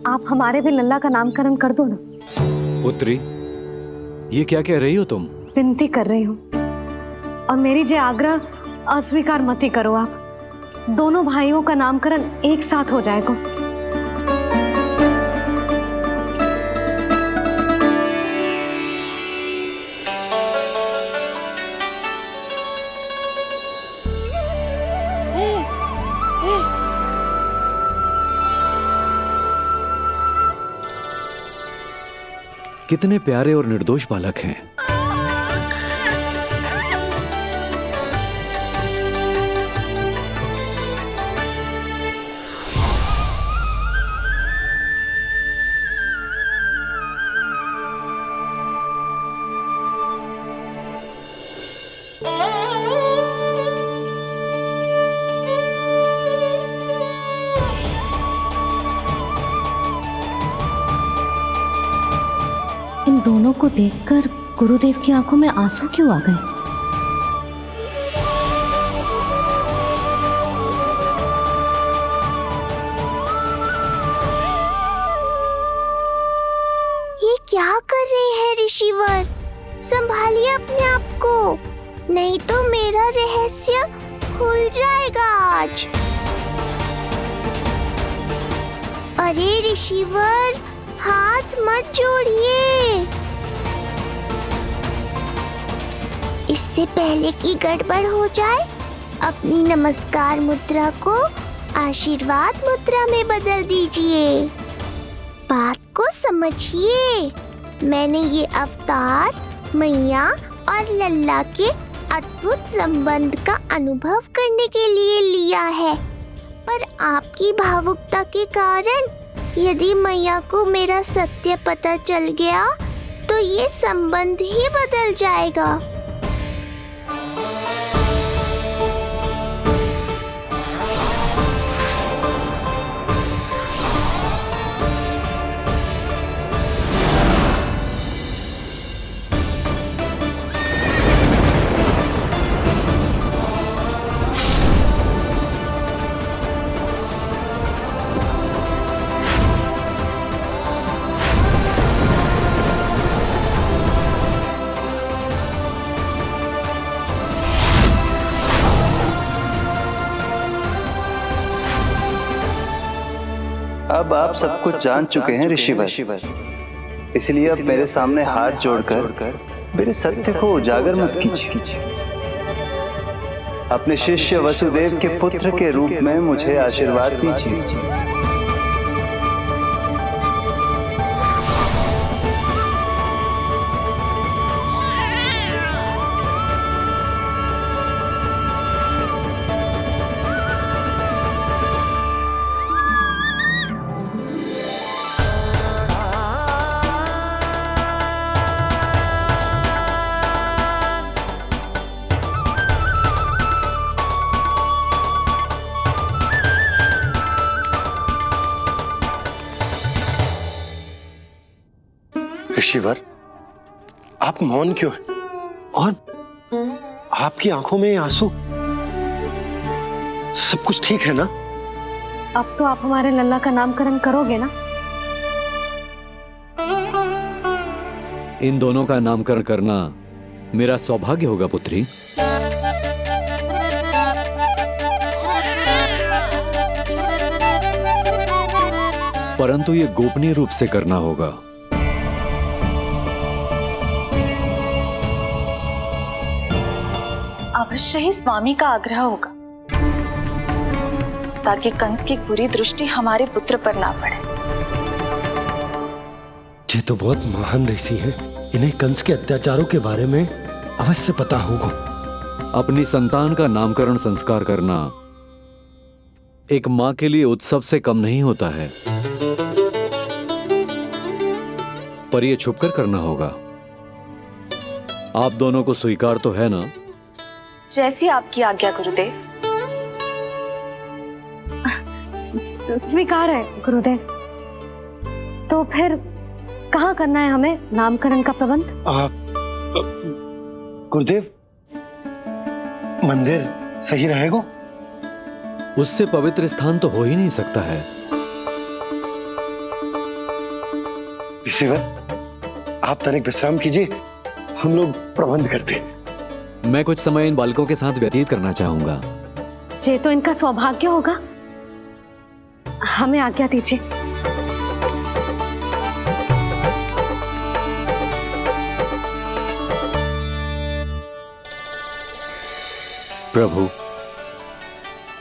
आप हमारे भी लल्ला का नामकरण कर दो ना। पुत्री, ये क्या कह रही हो तुम? विनती कर रही हूँ, और मेरी जे आग्रह अस्वीकार मत ही करो। आप दोनों भाइयों का नामकरण एक साथ हो जाएगा। कितने प्यारे और निर्दोष बालक हैं। इन दोनों को देखकर गुरुदेव की आंखों में आंसू क्यों आ गए? ये क्या कर रहे हैं ऋषिवर? संभालिए अपने आप को, नहीं तो मेरा रहस्य खुल जाएगा आज। अरे ऋषिवर, हाथ मत जोड़िए। इससे पहले कि गड़बड़ हो जाए, अपनी नमस्कार मुद्रा को आशीर्वाद मुद्रा में बदल दीजिए। बात को समझिए। मैंने ये अवतार मैया और लल्ला के अद्भुत संबंध का अनुभव करने के लिए लिया है, पर आपकी भावुकता के कारण यदि मैया को मेरा सत्य पता चल गया तो ये संबंध ही बदल जाएगा। अब आप सब कुछ जान चुके हैं ऋषिवर, इसलिए अब मेरे सामने हाथ जोड़कर मेरे सत्य को उजागर मत कीजिए। अपने शिष्य वसुदेव के पुत्र के रूप में मुझे आशीर्वाद दीजिए। ऋषिवर, आप मौन क्यों हैं? और आपकी आंखों में आंसू? सब कुछ ठीक है ना? अब तो आप हमारे लल्ला का नामकरण करोगे ना? इन दोनों का नामकरण करना मेरा सौभाग्य होगा पुत्री। परंतु ये गोपनीय रूप से करना होगा। अवश्य ही स्वामी का आग्रह होगा, ताकि कंस की बुरी दृष्टि हमारे पुत्र पर ना पड़े। ये तो बहुत महान ऋषि हैं, इन्हें कंस के अत्याचारों के बारे में अवश्य पता होगा। अपनी संतान का नामकरण संस्कार करना एक मां के लिए उत्सव से कम नहीं होता है, पर यह छुपकर करना होगा। आप दोनों को स्वीकार तो है ना? जैसी आपकी आज्ञा गुरुदेव। स्वीकार है गुरुदेव। तो फिर कहाँ करना है हमें नामकरण का प्रबंध? गुरुदेव, मंदिर सही रहेगा? उससे पवित्र स्थान तो हो ही नहीं सकता है। ऋषिवर, आप तनिक विश्राम कीजिए, हम लोग प्रबंध करते हैं। मैं कुछ समय इन बालकों के साथ व्यतीत करना चाहूंगा। ये तो इनका सौभाग्य होगा। हमें आज्ञा दीजिए। प्रभु,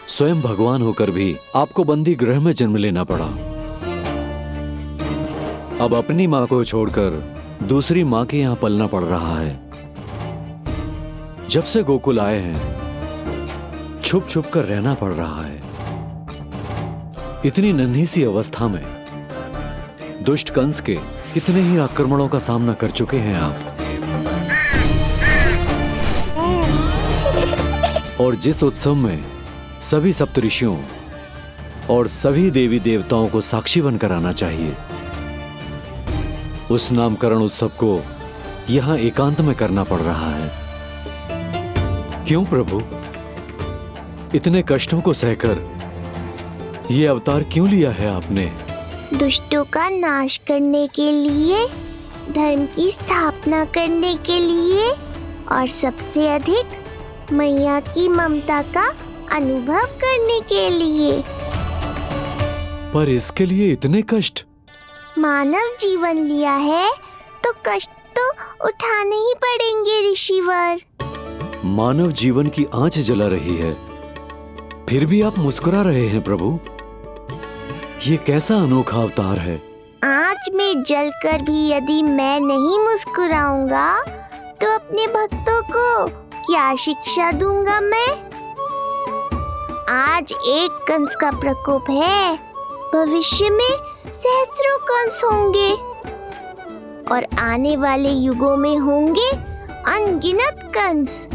स्वयं भगवान होकर भी आपको बंदी गृह में जन्म लेना पड़ा। अब अपनी मां को छोड़कर दूसरी मां के यहां पलना पड़ रहा है। जब से गोकुल आए हैं छुप छुप कर रहना पड़ रहा है। इतनी नन्ही सी अवस्था में दुष्ट कंस के कितने ही आक्रमणों का सामना कर चुके हैं आप। और जिस उत्सव में सभी सप्तऋषियों और सभी देवी देवताओं को साक्षी बनकर आना चाहिए, उस नामकरण उत्सव को यहां एकांत में करना पड़ रहा है। क्यों प्रभु, इतने कष्टों को सहकर ये अवतार क्यों लिया है आपने? दुष्टों का नाश करने के लिए, धर्म की स्थापना करने के लिए और सबसे अधिक मैया की ममता का अनुभव करने के लिए। पर इसके लिए इतने कष्ट? मानव जीवन लिया है तो कष्ट तो उठाने ही पड़ेंगे ऋषिवर। मानव जीवन की आंच जला रही है, फिर भी आप मुस्कुरा रहे हैं प्रभु। ये कैसा अनोखा अवतार है। आंच में जलकर भी यदि मैं नहीं मुस्कुराऊंगा तो अपने भक्तों को क्या शिक्षा दूंगा मैं? आज एक कंस का प्रकोप है, भविष्य में सहस्रों कंस होंगे और आने वाले युगों में होंगे अनगिनत कंस।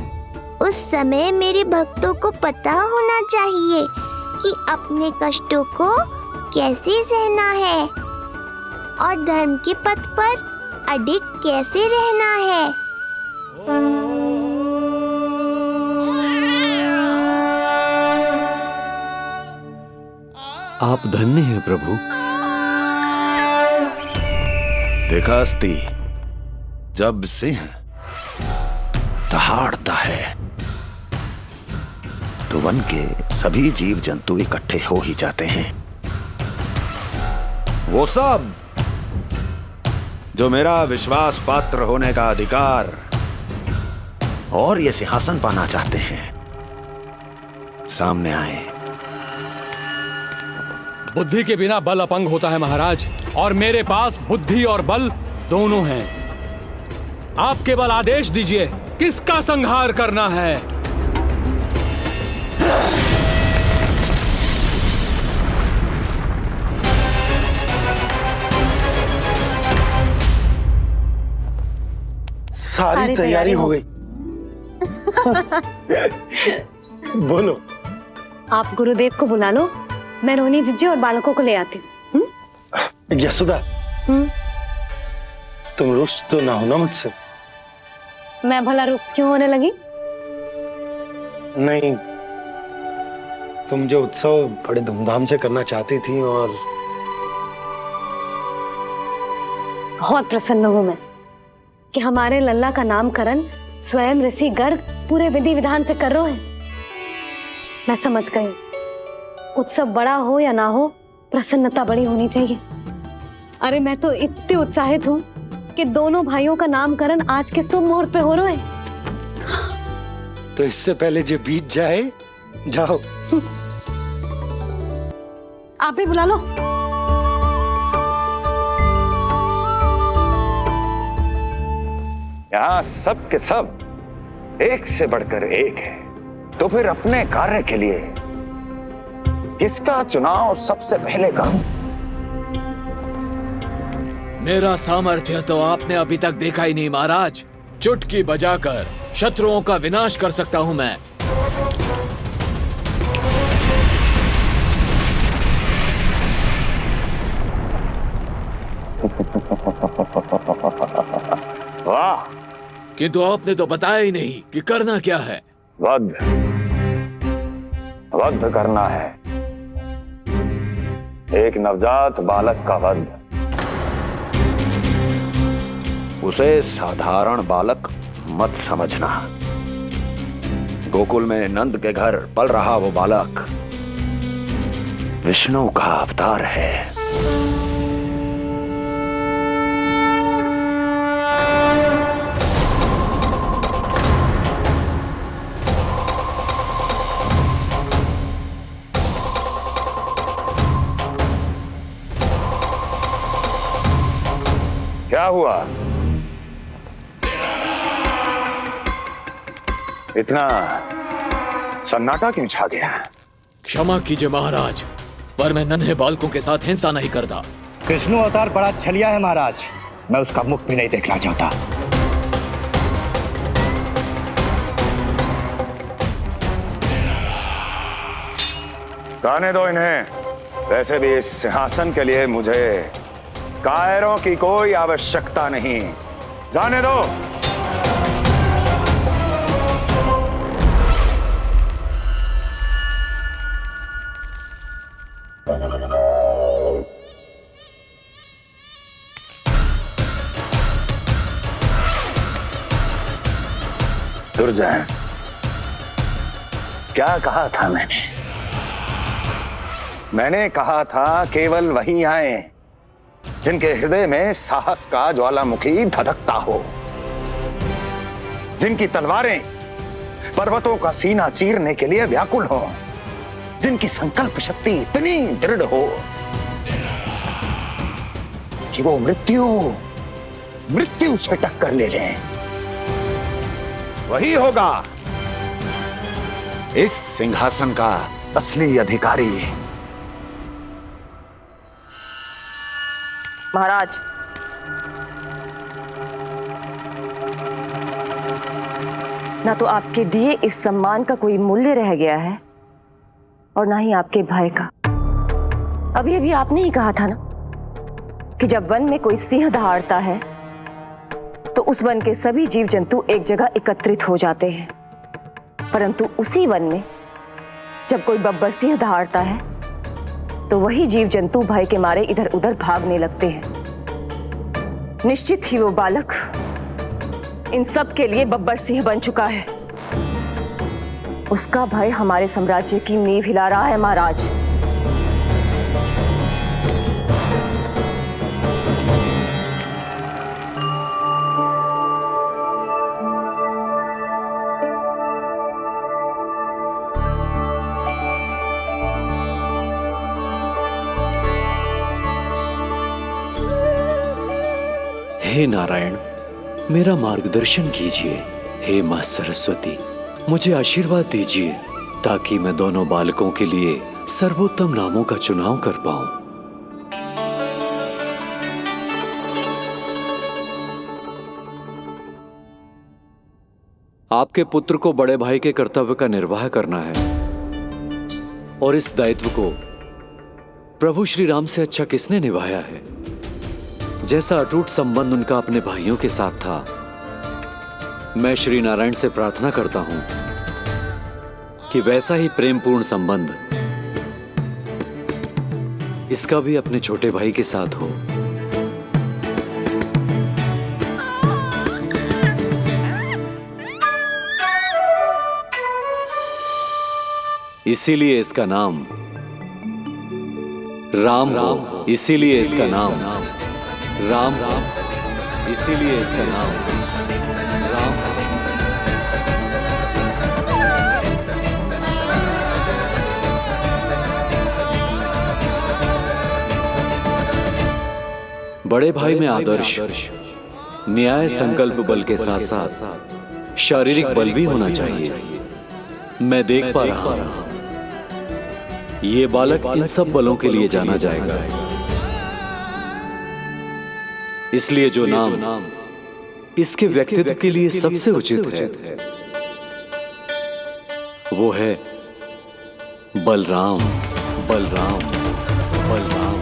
उस समय मेरे भक्तों को पता होना चाहिए कि अपने कष्टों को कैसे सहना है और धर्म के पथ पर अडिग कैसे रहना है। आप धन्य हैं प्रभु। देखा अस्ति, जब सिंह दहाड़ता है तो वन के सभी जीव जंतु इकट्ठे हो ही जाते हैं। वो सब जो मेरा विश्वास पात्र होने का अधिकार और ये सिंहासन पाना चाहते हैं, सामने आए। बुद्धि के बिना बल अपंग होता है महाराज, और मेरे पास बुद्धि और बल दोनों हैं। आप केवल आदेश दीजिए किसका संहार करना है। सारी तैयारी हो गई। बोलो। आप गुरुदेव को बुला लो, मैं रोनी जीजी और बालकों को ले आती हूँ। यशोदा, तुम रुष्ट तो ना होना मुझसे? मैं भला रुष्ट क्यों होने लगी? नहीं, तुम जो उत्सव बड़े धूमधाम से करना चाहती थी और बहुत प्रसन्न हूँ मैं कि हमारे लल्ला का नामकरण स्वयं ऋषि गर्ग पूरे विधि विधान से कर रहे हैं। मैं समझ गई, उत्सव बड़ा हो या ना हो, प्रसन्नता बड़ी होनी चाहिए। अरे मैं तो इतनी उत्साहित हूँ कि दोनों भाइयों का नामकरण आज के शुभ मुहूर्त पे हो रहा है। तो इससे पहले जो बीत जाए, जाओ। आप भी बुला लो। यहाँ सब के सब एक से बढ़कर एक है, तो फिर अपने कार्य के लिए किसका चुनाव सबसे पहले करूं? मेरा सामर्थ्य तो आपने अभी तक देखा ही नहीं महाराज। चुटकी बजाकर शत्रुओं का विनाश कर सकता हूं मैं। वाह! किंतु आपने तो बताया ही नहीं कि करना क्या है। वध करना है, एक नवजात बालक का वध। उसे साधारण बालक मत समझना। गोकुल में नंद के घर पल रहा वो बालक विष्णु का अवतार है। क्या हुआ? इतना सन्नाटा क्यों छा गया? क्षमा कीजिए महाराज, पर मैं नन्हे बालकों के साथ हिंसा नहीं करता। विष्णु अवतार बड़ा छलिया है महाराज, मैं उसका मुख भी नहीं देखना चाहता। जाने दो इन्हें। वैसे भी इस सिंहासन के लिए मुझे कायरों की कोई आवश्यकता नहीं। जाने दो। दुर्जय, क्या कहा था मैंने कहा था केवल वही आए जिनके हृदय में साहस का ज्वालामुखी धधकता हो, जिनकी तलवारें पर्वतों का सीना चीरने के लिए व्याकुल हो, जिनकी संकल्प शक्ति इतनी दृढ़ हो कि वो मृत्यु से टक्कर ले जाए। वही होगा इस सिंहासन का असली अधिकारी। महाराज, ना तो आपके दिए इस सम्मान का कोई मूल्य रह गया है और ना ही आपके भय का। अभी अभी आपने ही कहा था ना कि जब वन में कोई सिंह दहाड़ता है तो उस वन के सभी जीव जंतु एक जगह एकत्रित हो जाते हैं, परंतु उसी वन में जब कोई बब्बर सिंह दहाड़ता है तो वही जीव जंतु भय के मारे इधर उधर भागने लगते हैं। निश्चित ही वो बालक इन सब के लिए बब्बर सिंह बन चुका है। उसका भय हमारे साम्राज्य की नींव हिला रहा है महाराज। हे नारायण, मेरा मार्गदर्शन कीजिए। हे मां सरस्वती, मुझे आशीर्वाद दीजिए ताकि मैं दोनों बालकों के लिए सर्वोत्तम नामों का चुनाव कर पाऊं। आपके पुत्र को बड़े भाई के कर्तव्य का निर्वाह करना है और इस दायित्व को प्रभु श्री राम से अच्छा किसने निभाया है? जैसा अटूट संबंध उनका अपने भाइयों के साथ था, मैं श्री नारायण से प्रार्थना करता हूं कि वैसा ही प्रेमपूर्ण संबंध इसका भी अपने छोटे भाई के साथ हो। इसीलिए इसका नाम राम हो। इसीलिए इसका नाम राम, इसीलिए इसका नाम राम। बड़े भाई में आदर्श, न्याय, संकल्प बल के साथ साथ शारीरिक बल भी होना चाहिए। मैं देख पा रहा हूं ये बालक इन सब बलों के लिए जाना जाएगा। इसलिए जो नाम इसके व्यक्तित्व के लिए सबसे उचित है वो है बलराम। बलराम, बलराम।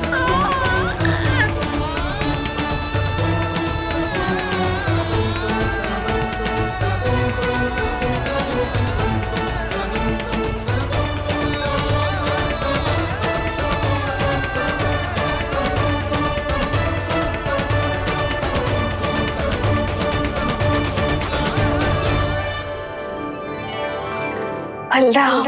बलराम।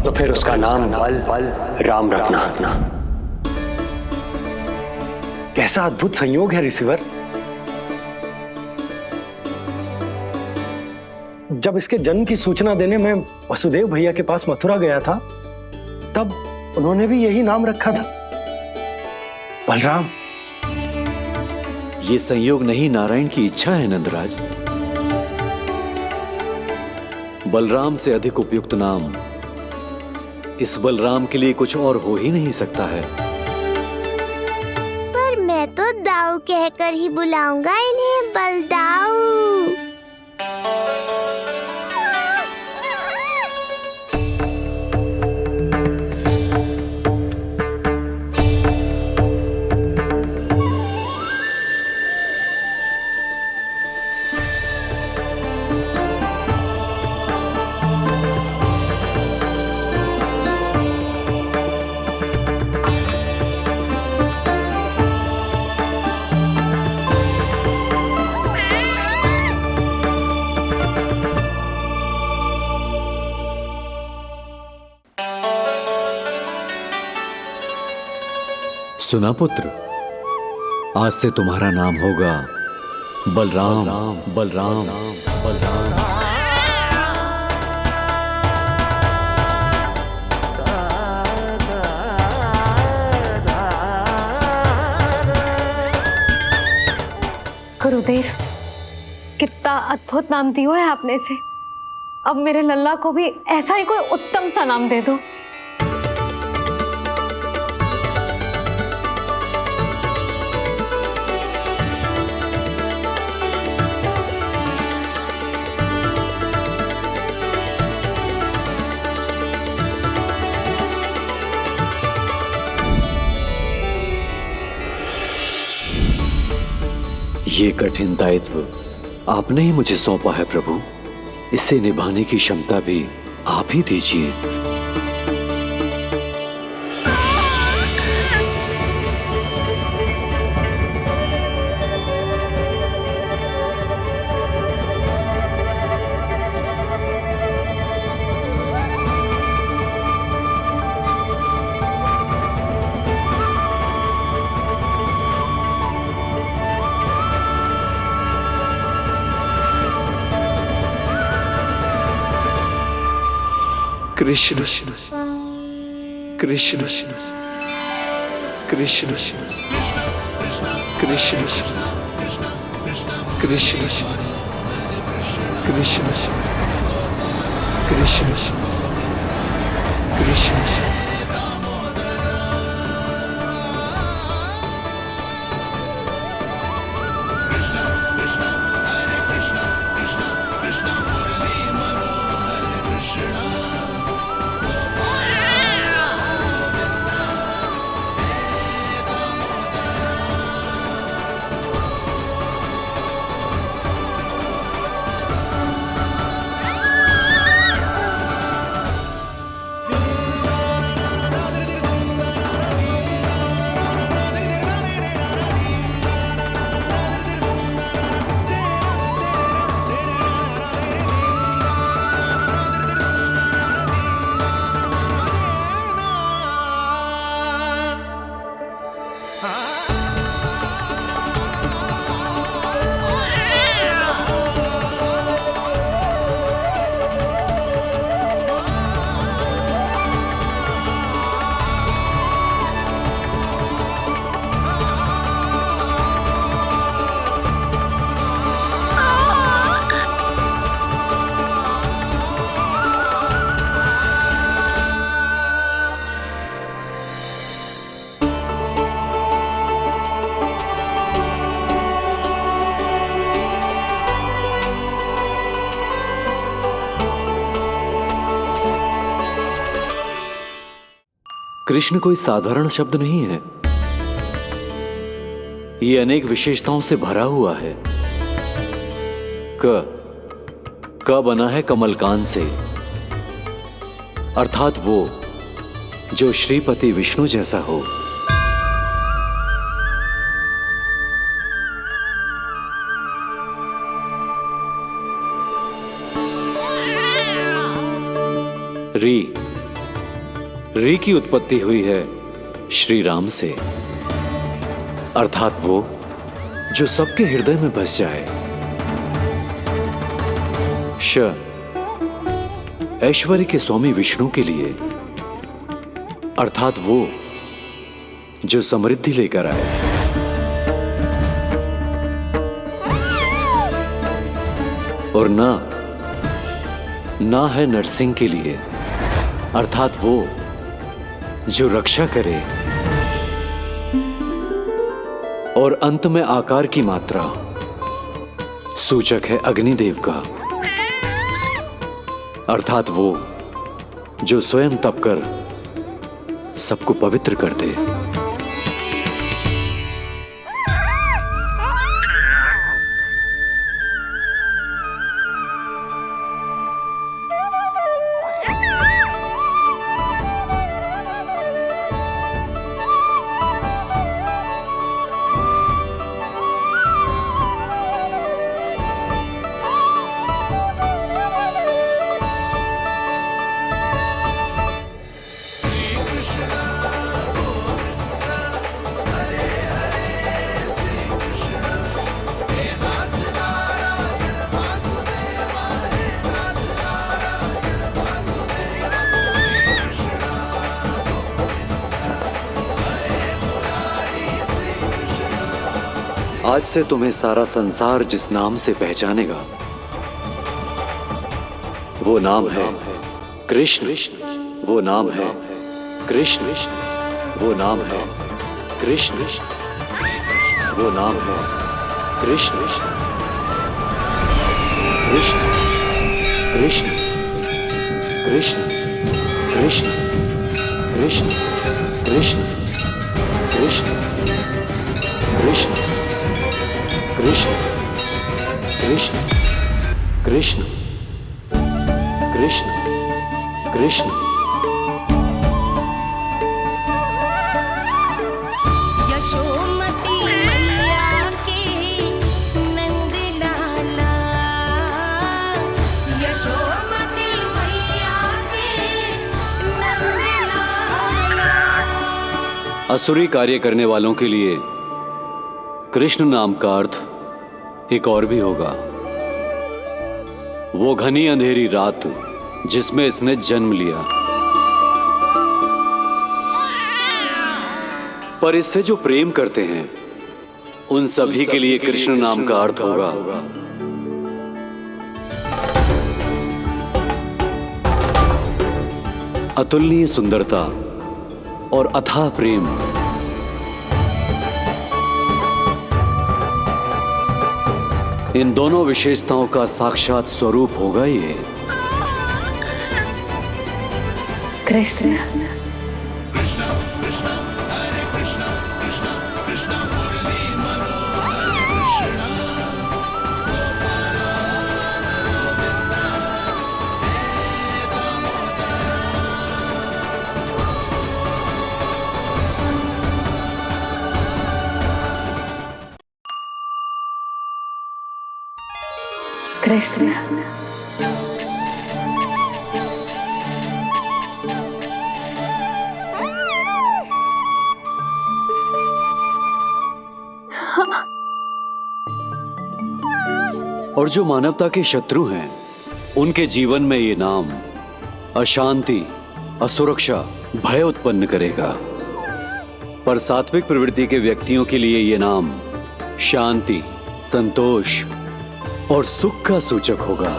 तो फिर उसका नाम बल राम रखना। कैसा अद्भुत संयोग है रिसीवर। जब इसके जन्म की सूचना देने मैं वसुदेव भैया के पास मथुरा गया था, तब उन्होंने भी यही नाम रखा था, बलराम। ये संयोग नहीं, नारायण की इच्छा है नंदराज। बलराम से अधिक उपयुक्त नाम इस बलराम के लिए कुछ और हो ही नहीं सकता है। पर मैं तो दाऊ कहकर ही बुलाऊंगा इन्हें, बलदाऊ। सुना पुत्र, आज से तुम्हारा नाम होगा बलराम। बलराम बलराम। गुरुदेव, कितना अद्भुत नाम दिया है आपने इसे। अब मेरे लल्ला को भी ऐसा ही कोई उत्तम सा नाम दे दो। ये कठिन दायित्व आपने ही मुझे सौंपा है प्रभु। इसे निभाने की क्षमता भी आप ही दीजिए। कृष्ण कृष्ण कृष्ण कृष्ण कृष्ण कृष्ण कृष्ण कृष्ण। कृष्ण कोई साधारण शब्द नहीं है। ये अनेक विशेषताओं से भरा हुआ है। क बना है कमलकांत से, अर्थात वो जो श्रीपति विष्णु जैसा हो। री की उत्पत्ति हुई है श्री राम से, अर्थात वो जो सबके हृदय में बस जाए। श ऐश्वर्य के स्वामी विष्णु के लिए, अर्थात वो जो समृद्धि लेकर आए। और ना है नरसिंह के लिए, अर्थात वो जो रक्षा करे। और अंत में आकार की मात्रा सूचक है अग्निदेव का, अर्थात वो जो स्वयं तप कर सबको पवित्र कर दे। आज से तुम्हें सारा संसार जिस नाम से पहचानेगा वो नाम है कृष्ण। वो नाम है कृष्ण। वो नाम है कृष्ण। वो नाम है कृष्ण। कृष्ण कृष्ण कृष्ण कृष्ण कृष्ण कृष्ण कृष्ण कृष्ण कृष्ण कृष्ण कृष्ण कृष्ण कृष्ण। यशोमती मैया के नंद लाला, यशोमती मैया के नंद लाला। असुरी कार्य करने वालों के लिए कृष्ण नाम का अर्थ एक और भी होगा। वो घनी अंधेरी रात जिसमें इसने जन्म लिया, पर इससे जो प्रेम करते हैं उन सभी के लिए कृष्ण नाम का अर्थ होगा अतुलनीय सुंदरता और अथाह प्रेम। इन दोनों विशेषताओं का साक्षात स्वरूप होगा ये कृष्ण। कृष्ण और जो मानवता के शत्रु हैं उनके जीवन में ये नाम अशांति, असुरक्षा, भय उत्पन्न करेगा। पर सात्विक प्रवृत्ति के व्यक्तियों के लिए ये नाम शांति, संतोष और सुख का सूचक होगा।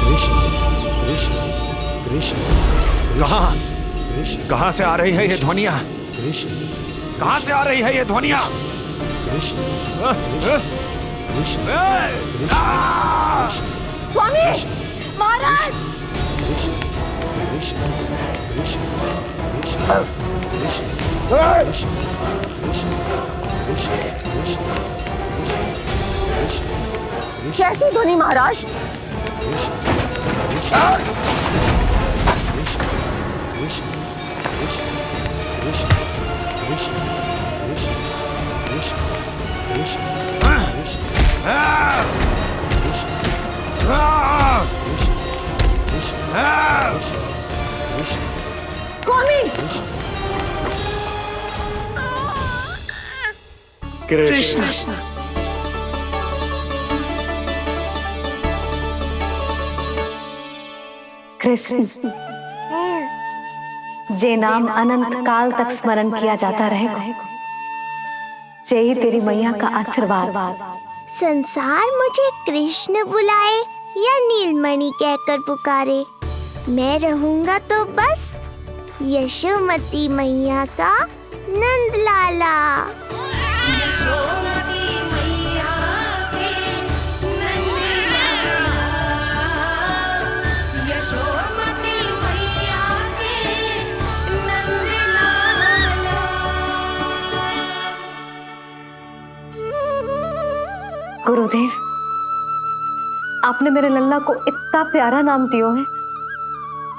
कृष्ण कृष्ण कृष्ण। कहां से आ रही है ये ध्वनियां? कृष्ण कहां से आ रही है ये ध्वनियां? कृष्ण कृष्ण स्वामी महाराज, कृष्ण कैसी ध्वनि महाराज? कृष्ण। कृष्ण, जे नाम अनंत काल तक स्मरण किया जाता रहेगा, जे ही तेरी मैया का आशीर्वाद। संसार मुझे कृष्ण बुलाए या नीलमणि कहकर पुकारे, मैं रहूंगा तो बस यशोमती मैया का नंद लाला। गुरुदेव, आपने मेरे लल्ला को इतना प्यारा नाम दिया है,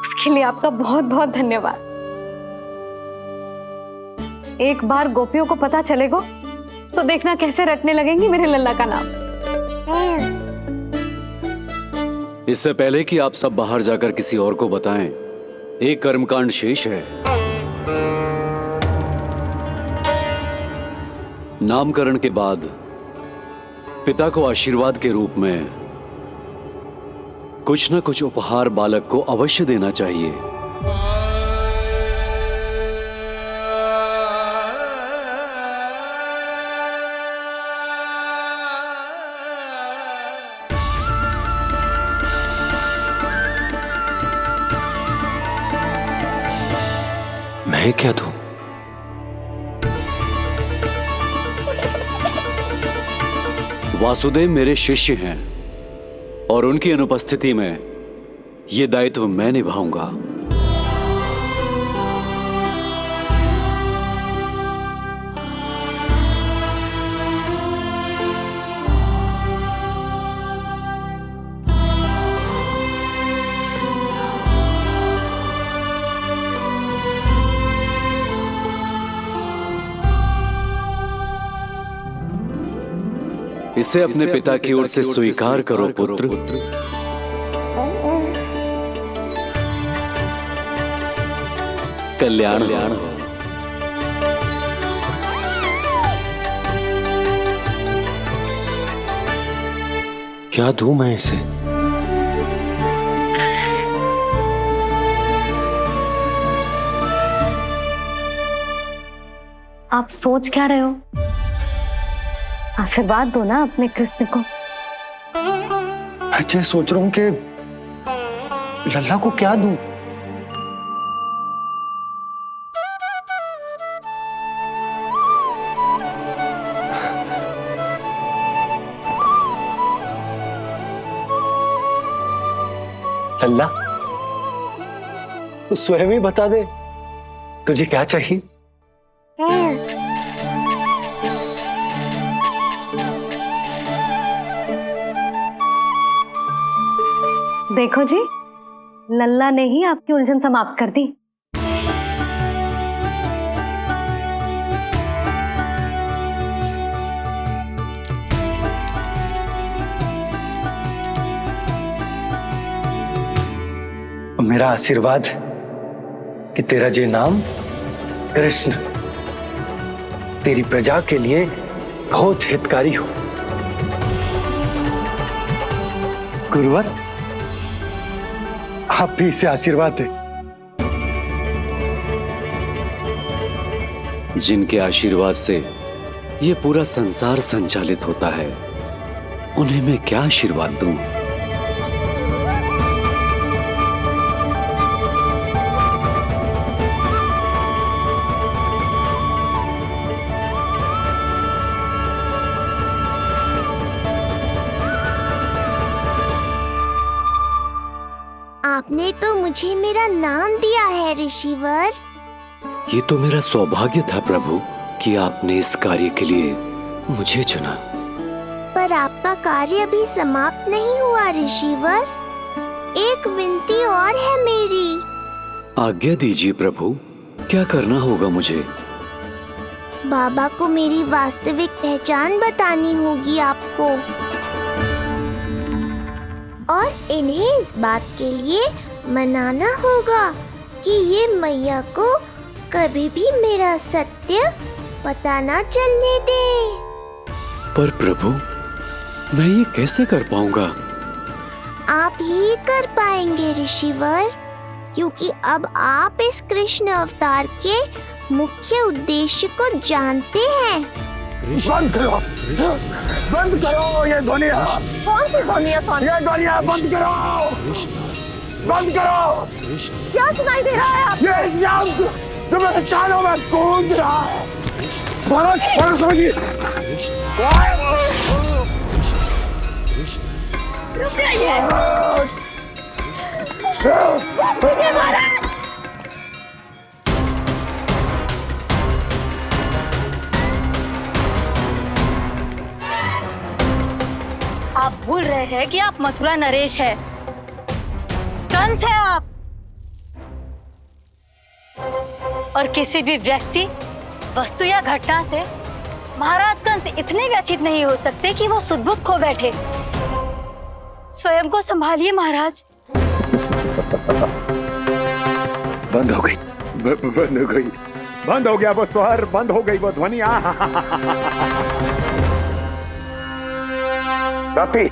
उसके लिए आपका बहुत बहुत धन्यवाद। एक बार गोपियों को पता चलेगा तो देखना कैसे रटने लगेंगी मेरे लल्ला का नाम। इससे पहले कि आप सब बाहर जाकर किसी और को बताएं, एक कर्मकांड शेष है। नामकरण के बाद पिता को आशीर्वाद के रूप में कुछ न कुछ उपहार बालक को अवश्य देना चाहिए। मैं क्या दूं? वासुदेव मेरे शिष्य हैं और उनकी अनुपस्थिति में यह दायित्व मैं निभाऊंगा। इसे अपने पिता की ओर से स्वीकार करो पुत्र। कल्याण हो। क्या दूं मैं इसे? आप सोच क्या रहे हो? आशीर्वाद दो ना अपने कृष्ण को। अच्छा, सोच रहा हूं कि लल्ला को क्या दूं? लल्ला, तू स्वयं ही बता दे, तुझे क्या चाहिए? देखो जी, लल्ला ने ही आपकी उलझन समाप्त कर दी। मेरा आशीर्वाद कि तेरा जे नाम कृष्ण तेरी प्रजा के लिए बहुत हितकारी हो। गुरुवर, आप भी इसे आशीर्वाद दें। जिनके आशीर्वाद से ये पूरा संसार संचालित होता है, उन्हें मैं क्या आशीर्वाद दूं? आपने तो मुझे मेरा नाम दिया है ऋषिवर। ये तो मेरा सौभाग्य था प्रभु कि आपने इस कार्य के लिए मुझे चुना। पर आपका कार्य अभी समाप्त नहीं हुआ ऋषिवर। एक विनती और है मेरी। आज्ञा दीजिए प्रभु, क्या करना होगा मुझे? बाबा को मेरी वास्तविक पहचान बतानी होगी आपको। और इन्हें इस बात के लिए मनाना होगा कि ये मैया को कभी भी मेरा सत्य पता ना चलने दे। पर प्रभु, मैं ये कैसे कर पाऊंगा? आप ही कर पाएंगे ऋषिवर, क्योंकि अब आप इस कृष्ण अवतार के मुख्य उद्देश्य को जानते हैं। बंद करो, बंद करो ये ध्वनिया। कौन सी ध्वनिया? ये ध्वनिया बंद करो, बंद करो। क्या सुनाई दे रहा है आप? ये शब्द जो मेरे कानों में गूंज रहा है। भरत समझिए। रुक जाइए। मुझे महाराज। आप भूल रहे हैं कि आप मथुरा नरेश है, कंस है आप। और किसी भी व्यक्ति, वस्तु या घटना से महाराज कंस इतने व्यथित नहीं हो सकते कि वो सुदबुद खो बैठे। स्वयं को संभालिए महाराज। बंद हो गई, बंद हो गई, बंद हो गया वो स्वर, बंद हो गई वो ध्वनि। रात्रि,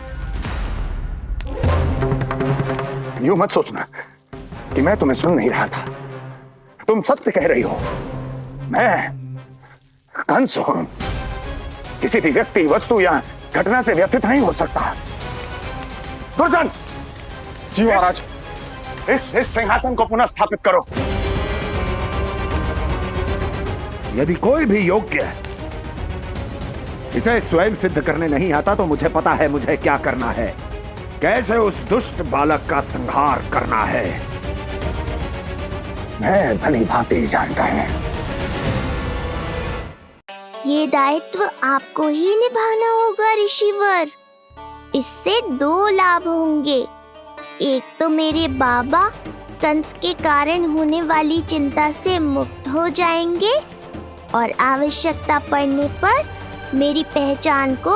यूं मत सोचना कि मैं तुम्हें सुन नहीं रहा था। तुम सत्य कह रही हो। मैं कंस हूं। किसी भी व्यक्ति, वस्तु या घटना से व्यथित नहीं हो सकता। दुर्जन, जी महाराज, इस सिंहासन को पुनः स्थापित करो। यदि कोई भी योग्य इसे स्वयं सिद्ध करने नहीं आता तो मुझे पता है मुझे क्या करना है, कैसे उस दुष्ट बालक का संहार करना है। मैं भली भांति जानता हूं। ये दायित्व आपको ही निभाना होगा ऋषिवर। इससे 2 लाभ होंगे। एक तो मेरे बाबा कंस के कारण होने वाली चिंता से मुक्त हो जाएंगे और आवश्यकता पड़ने पर मेरी पहचान को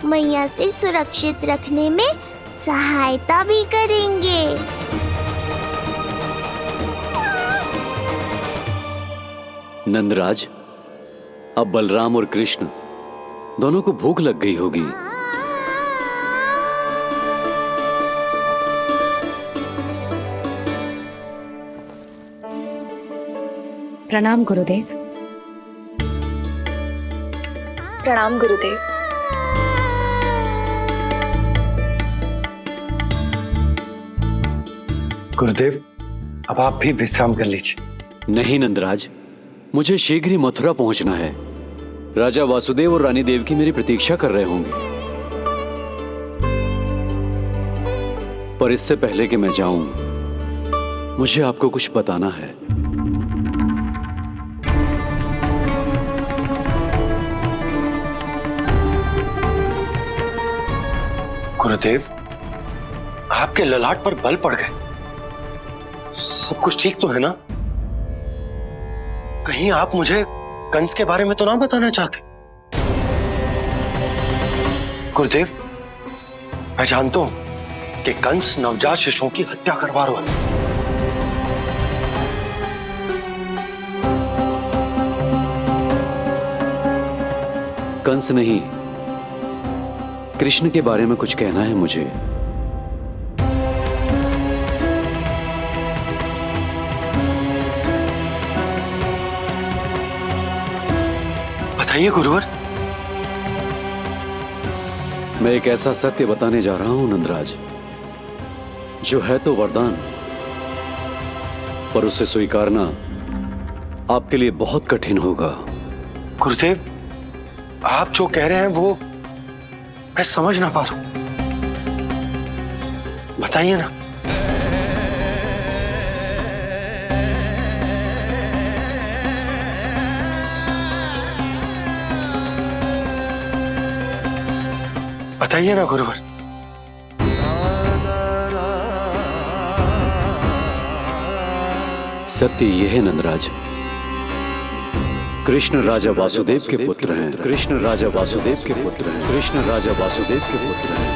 मैया से सुरक्षित रखने में सहायता भी करेंगे। नंदराज, अब बलराम और कृष्ण दोनों को भूख लग गई होगी। प्रणाम गुरुदेव। प्रणाम गुरुदेव। गुरुदेव, अब आप भी विश्राम कर लीजिए। नहीं नंदराज, मुझे शीघ्र ही मथुरा पहुंचना है। राजा वासुदेव और रानी देवकी मेरी प्रतीक्षा कर रहे होंगे। पर इससे पहले कि मैं जाऊं, मुझे आपको कुछ बताना है। गुरुदेव, आपके ललाट पर बल पड़ गए। सब कुछ ठीक तो है ना? कहीं आप मुझे कंस के बारे में तो ना बताना चाहते? गुरुदेव, मैं जानता हूं कि कंस नवजात शिशुओं की हत्या करवा रहा है। कंस नहीं, कृष्ण के बारे में कुछ कहना है मुझे। बताइए गुरुवर। मैं एक ऐसा सत्य बताने जा रहा हूं नंदराज, जो है तो वरदान, पर उसे स्वीकारना आपके लिए बहुत कठिन होगा। गुरुदेव, आप जो कह रहे हैं वो मैं समझ ना पा रहा हूं। बताइए ना। बताइए ना गुरुवर। सत्य यह है नंदराज, कृष्ण राजा वासुदेव के पुत्र हैं। कृष्ण राजा वासुदेव के पुत्र हैं। कृष्ण राजा वासुदेव के पुत्र हैं।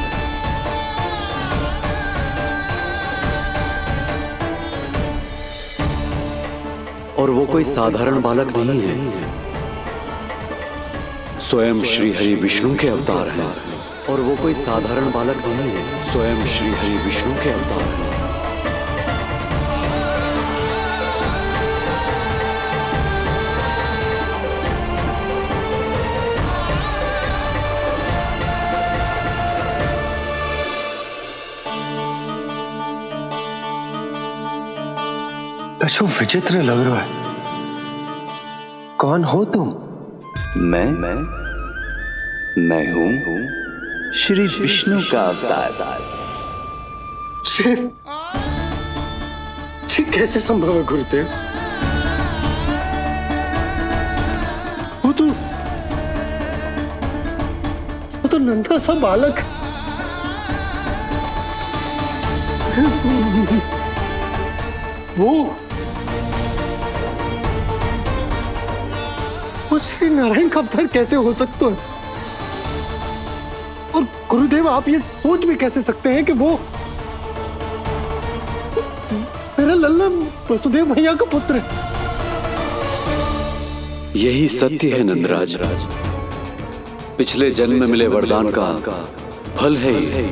और वो कोई साधारण बालक नहीं है, स्वयं श्री हरि विष्णु के अवतार हैं। और वो कोई साधारण बालक नहीं है, स्वयं श्री हरि विष्णु के अवतार हैं। कछु विचित्र लग रहा है। कौन हो तुम? मैं हूं श्री विष्णु का अवतार। शिव, कैसे संभव है गुरुदेव? वो तो नन्हा सा बालक वो श्री नारायण का अवतार कैसे हो सकता है? और गुरुदेव, आप ये सोच भी कैसे सकते हैं कि वो मेरा लल्ला वसुदेव भैया का पुत्र है? यही सत्य है नंदराज। पिछले जन्म में मिले वरदान का फल है ये।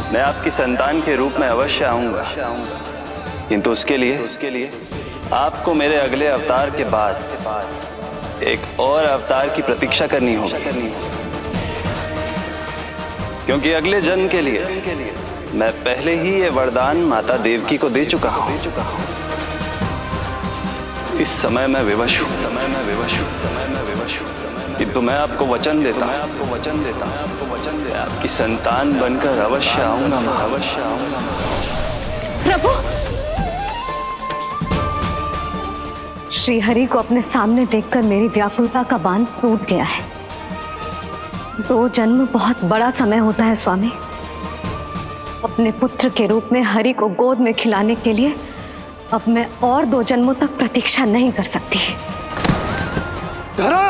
मैं आपकी संतान के रूप में अवश्य आऊंगा, किंतु उसके लिए आपको मेरे अगले अवतार के बाद एक और अवतार की प्रतीक्षा करनी होगी, क्योंकि अगले जन्म के लिए मैं पहले ही ये वरदान माता देवकी को दे चुका हूं। इस समय मैं विवश हूं, किंतु मैं आपको वचन देता हूं, आपकी संतान बनकर अवश्य आऊंगा। प्रभु, श्री हरि को अपने सामने देखकर मेरी व्याकुलता का बांध टूट गया है। 2 जन्म बहुत बड़ा समय होता है स्वामी। अपने पुत्र के रूप में हरि को गोद में खिलाने के लिए अब मैं और 2 जन्मों तक प्रतीक्षा नहीं कर सकती। धरा!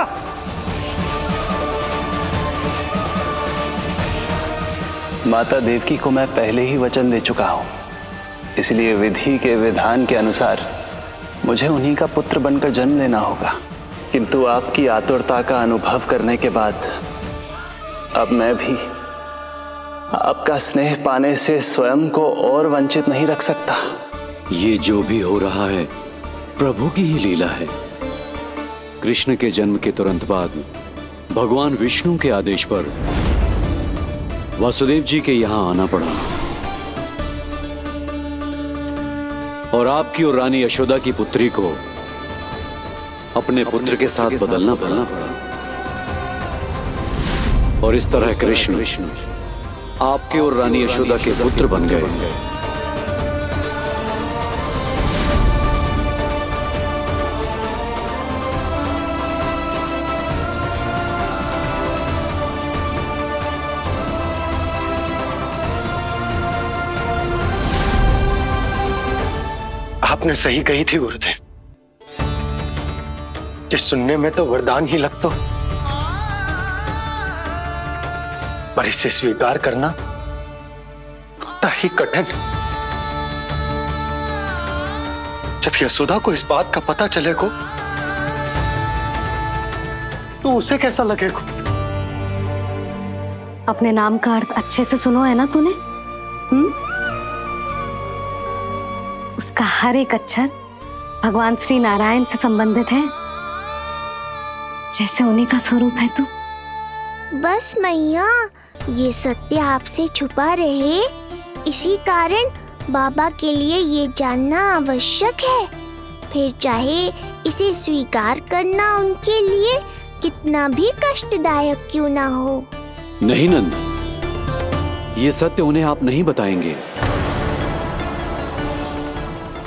माता देवकी को मैं पहले ही वचन दे चुका हूं, इसलिए विधि के विधान के अनुसार मुझे उन्हीं का पुत्र बनकर जन्म लेना होगा। किंतु आपकी आतुरता का अनुभव करने के बाद अब मैं भी आपका स्नेह पाने से स्वयं को और वंचित नहीं रख सकता। ये जो भी हो रहा है प्रभु की ही लीला है। कृष्ण के जन्म के तुरंत बाद भगवान विष्णु के आदेश पर वासुदेव जी के यहां आना पड़ा और आपकी और रानी यशोदा की पुत्री को अपने पुत्र के साथ बदलना पड़ा और इस तरह कृष्ण आपके और रानी यशोदा के पुत्र बन गए। आपने सही कही थी गुरुदेव। जिस सुनने में तो वरदान ही लगता, पर इसे स्वीकार करना उतना ही कठिन। जब यशोदा को इस बात का पता चलेगा तो उसे कैसा लगेगा? अपने नाम का अर्थ अच्छे से सुनो है ना तूने? उसका हर एक अक्षर भगवान श्री नारायण से संबंधित है, जैसे उन्हीं का स्वरूप है तू। बस मैया, ये सत्य आपसे छुपा रहे, इसी कारण बाबा के लिए ये जानना आवश्यक है। फिर चाहे इसे स्वीकार करना उनके लिए कितना भी कष्टदायक क्यों ना हो। नहीं नंद, ये सत्य उन्हें आप नहीं बताएंगे।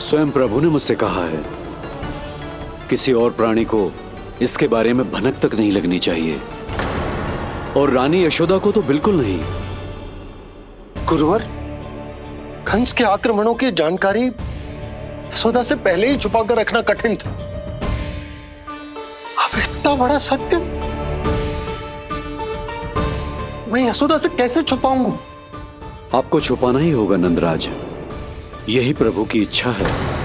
स्वयं प्रभु ने मुझसे कहा है किसी और प्राणी को इसके बारे में भनक तक नहीं लगनी चाहिए, और रानी यशोदा को तो बिल्कुल नहीं। गुरुवर, कंस के आक्रमणों की जानकारी यशोदा से पहले ही छुपाकर रखना कठिन था। अब इतना बड़ा सत्य मैं यशोदा से कैसे छुपाऊंगा? आपको छुपाना ही होगा नंदराज, यही प्रभु की इच्छा है।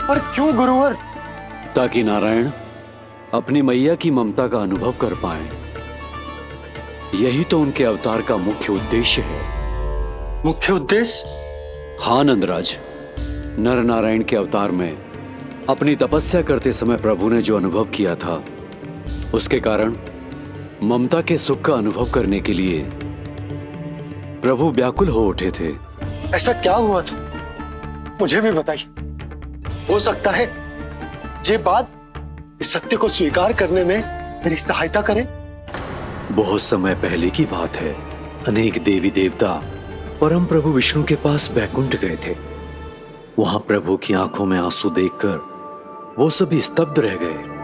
पर क्यों गुरुवर? ताकि नारायण अपनी मैया की ममता का अनुभव कर पाए। यही तो उनके अवतार का मुख्य उद्देश्य है। मुख्य उद्देश्य? हाँ नंदराज, नर नारायण के अवतार में अपनी तपस्या करते समय प्रभु ने जो अनुभव किया था, उसके कारण ममता के सुख का अनुभव करने के लिए प्रभु व्याकुल हो उठे थे। ऐसा क्या हुआ था, मुझे भी बताइए। हो सकता है ये बात इस सत्य को स्वीकार करने में मेरी सहायता करे। बहुत समय पहले की बात है। अनेक देवी देवता परम प्रभु विष्णु के पास बैकुंठ गए थे। वहां प्रभु की आंखों में आंसू देखकर वो सभी स्तब्ध रह गए।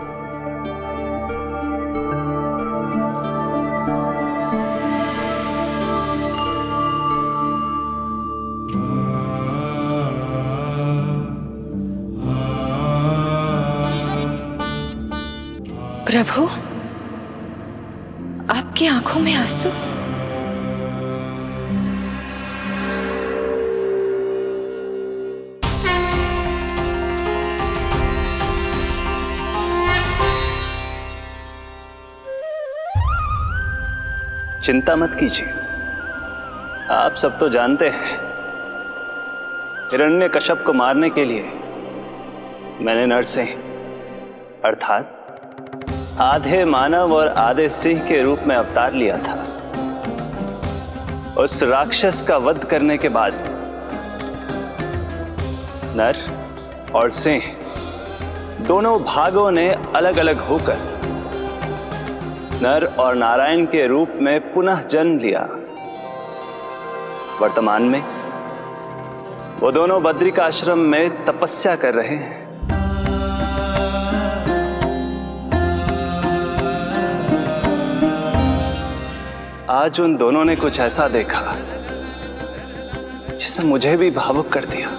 प्रभु, आपकी आंखों में आंसू? चिंता मत कीजिए, आप सब तो जानते हैं हिरण्यकश्यप को मारने के लिए मैंने नरसिंह अर्थात आधे मानव और आधे सिंह के रूप में अवतार लिया था। उस राक्षस का वध करने के बाद नर और सिंह दोनों भागों ने अलग अलग होकर नर और नारायण के रूप में पुनः जन्म लिया। वर्तमान में वो दोनों बद्रिकाश्रम में तपस्या कर रहे हैं। आज उन दोनों ने कुछ ऐसा देखा जिसने मुझे भी भावुक कर दिया।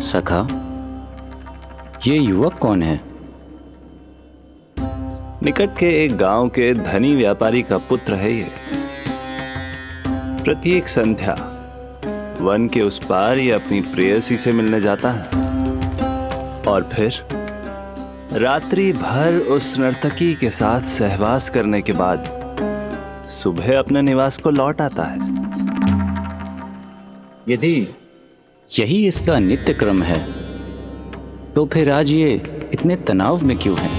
सखा, ये युवक कौन है? निकट के एक गांव के धनी व्यापारी का पुत्र है ये। प्रत्येक संध्या वन के उस पार ये अपनी प्रेयसी से मिलने जाता है और फिर रात्रि भर उस नर्तकी के साथ सहवास करने के बाद सुबह अपने निवास को लौट आता है। यदि यही इसका नित्य क्रम है तो फिर आज ये इतने तनाव में क्यों है?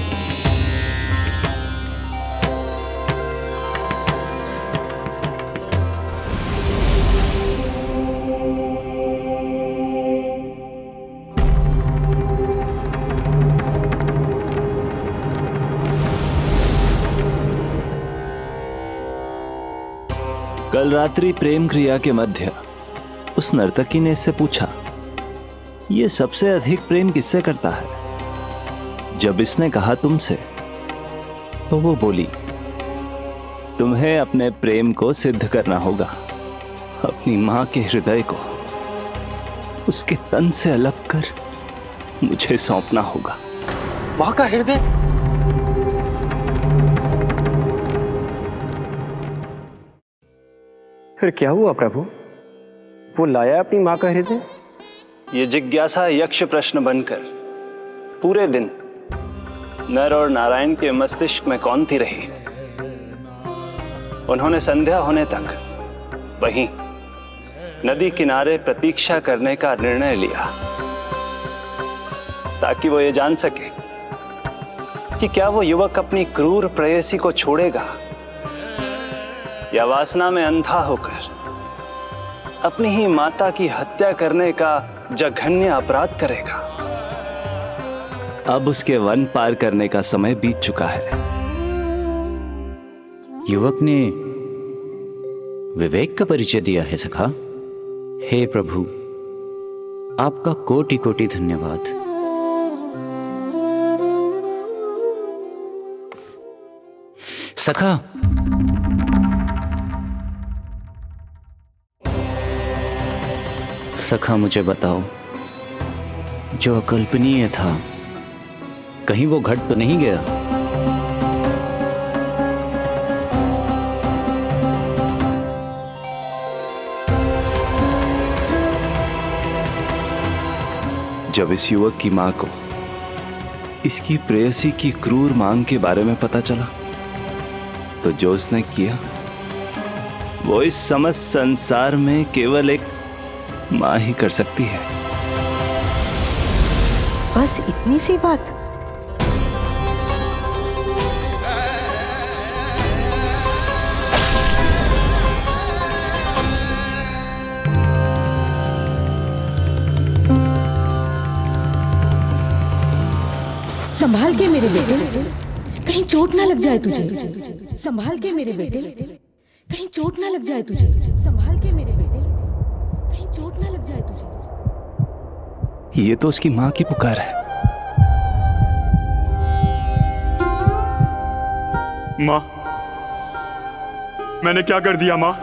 कल रात्रि प्रेम क्रिया के मध्य उस नर्तकी ने इससे पूछा, ये सबसे अधिक प्रेम किससे करता है? जब इसने कहा तुमसे, तो वो बोली, तुम्हें अपने प्रेम को सिद्ध करना होगा। अपनी मां के हृदय को उसके तन से अलग कर मुझे सौंपना होगा। मां का हृदय? फिर क्या हुआ प्रभु? वो लाया अपनी मां का हृदय? ये जिज्ञासा यक्ष प्रश्न बनकर पूरे दिन नर और नारायण के मस्तिष्क में कौंधती रही। उन्होंने संध्या होने तक वहीं नदी किनारे प्रतीक्षा करने का निर्णय लिया ताकि वो ये जान सके कि क्या वो युवक अपनी क्रूर प्रेयसी को छोड़ेगा या वासना में अंधा होकर अपनी ही माता की हत्या करने का जघन्य अपराध करेगा। अब उसके वन पार करने का समय बीत चुका है। युवक ने विवेक का परिचय दिया है सखा। हे प्रभु, आपका कोटि कोटि धन्यवाद। सखा, सखा मुझे बताओ, जो अकल्पनीय था कहीं वो घट तो नहीं गया? जब इस युवक की मां को इसकी प्रेयसी की क्रूर मांग के बारे में पता चला तो जो उसने किया वो इस समस्त संसार में केवल एक मां ही कर सकती है। बस इतनी सी बात? संभाल के मेरे बेटे, कहीं चोट ना लग जाए तुझे। संभाल के मेरे बेटे, कहीं चोट ना लग जाए तुझे। संभाल के मेरे बेटे, कहीं चोट ना लग जाए तुझे। ये तो उसकी मां की पुकार है। मां, मैंने क्या कर दिया मां?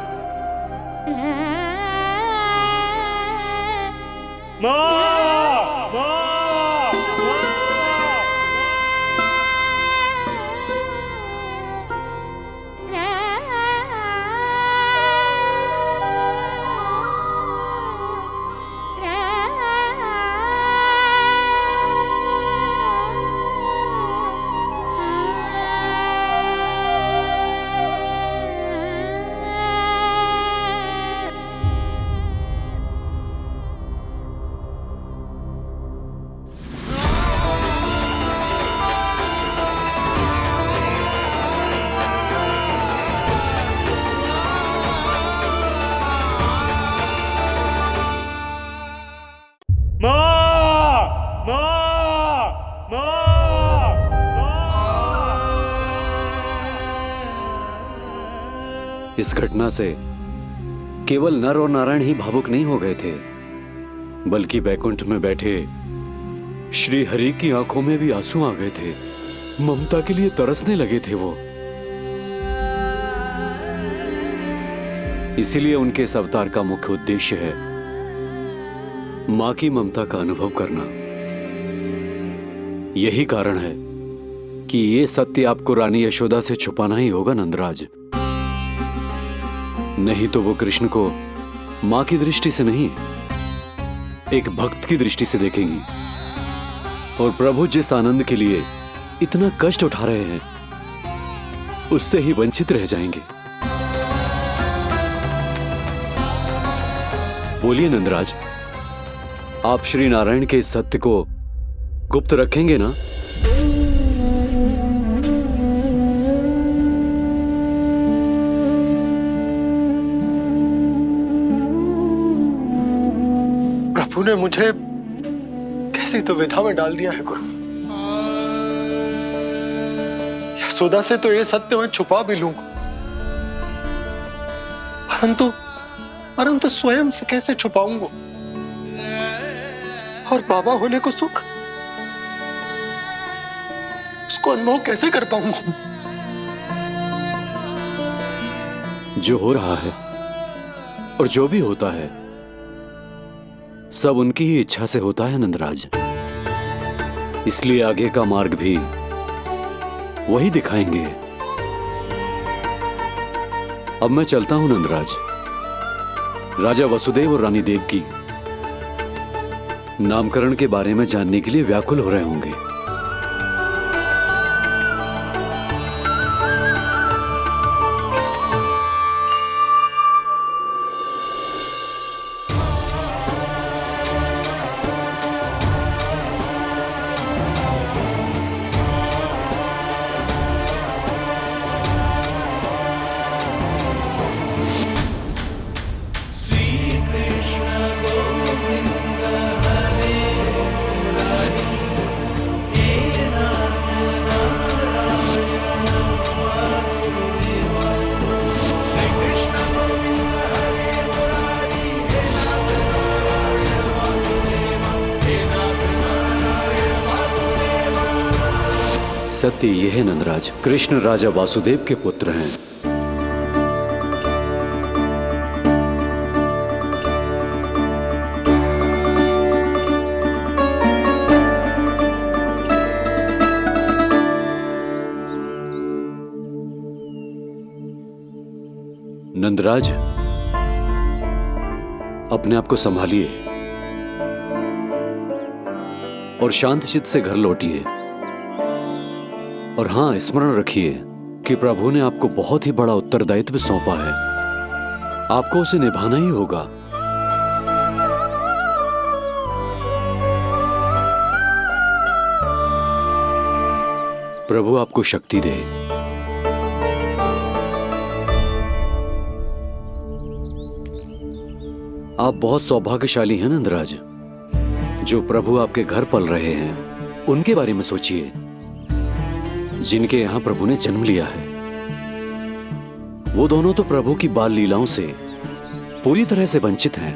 इस घटना से केवल नर और नारायण ही भावुक नहीं हो गए थे, बल्कि बैकुंठ में बैठे श्री हरि की आंखों में भी आंसू आ गए थे। ममता के लिए तरसने लगे थे वो। इसीलिए उनके इस अवतार का मुख्य उद्देश्य है मां की ममता का अनुभव करना। यही कारण है कि ये सत्य आपको रानी यशोदा से छुपाना ही होगा नंदराज। नहीं तो वो कृष्ण को मां की दृष्टि से नहीं, एक भक्त की दृष्टि से देखेंगी, और प्रभु जिस आनंद के लिए इतना कष्ट उठा रहे हैं उससे ही वंचित रह जाएंगे। बोलिए नंदराज, आप श्री नारायण के इस सत्य को गुप्त रखेंगे ना? प्रभु ने मुझे कैसी दुविधा में डाल दिया है गुरु। यशोदा से तो ये सत्य मैं छुपा भी लूंगा, परंतु स्वयं से कैसे छुपाऊंगा? और बाबा होने को सुख, उसको अनुभव कैसे कर पाऊंगा? जो हो रहा है और जो भी होता है सब उनकी ही इच्छा से होता है नंदराज। इसलिए आगे का मार्ग भी वही दिखाएंगे। अब मैं चलता हूं नंदराज। राजा वसुदेव और रानी देवकी नामकरण के बारे में जानने के लिए व्याकुल हो रहे होंगे। सत्य ये है नंदराज, कृष्ण राजा वासुदेव के पुत्र हैं। नंदराज, अपने आप को संभालिए और शांत चित्त से घर लौटिए। और हां, स्मरण रखिए कि प्रभु ने आपको बहुत ही बड़ा उत्तरदायित्व सौंपा है, आपको उसे निभाना ही होगा। प्रभु आपको शक्ति दे। आप बहुत सौभाग्यशाली हैं नंदराज, जो प्रभु आपके घर पल रहे हैं। उनके बारे में सोचिए जिनके यहां प्रभु ने जन्म लिया है। वो दोनों तो प्रभु की बाल लीलाओं से पूरी तरह से वंचित हैं।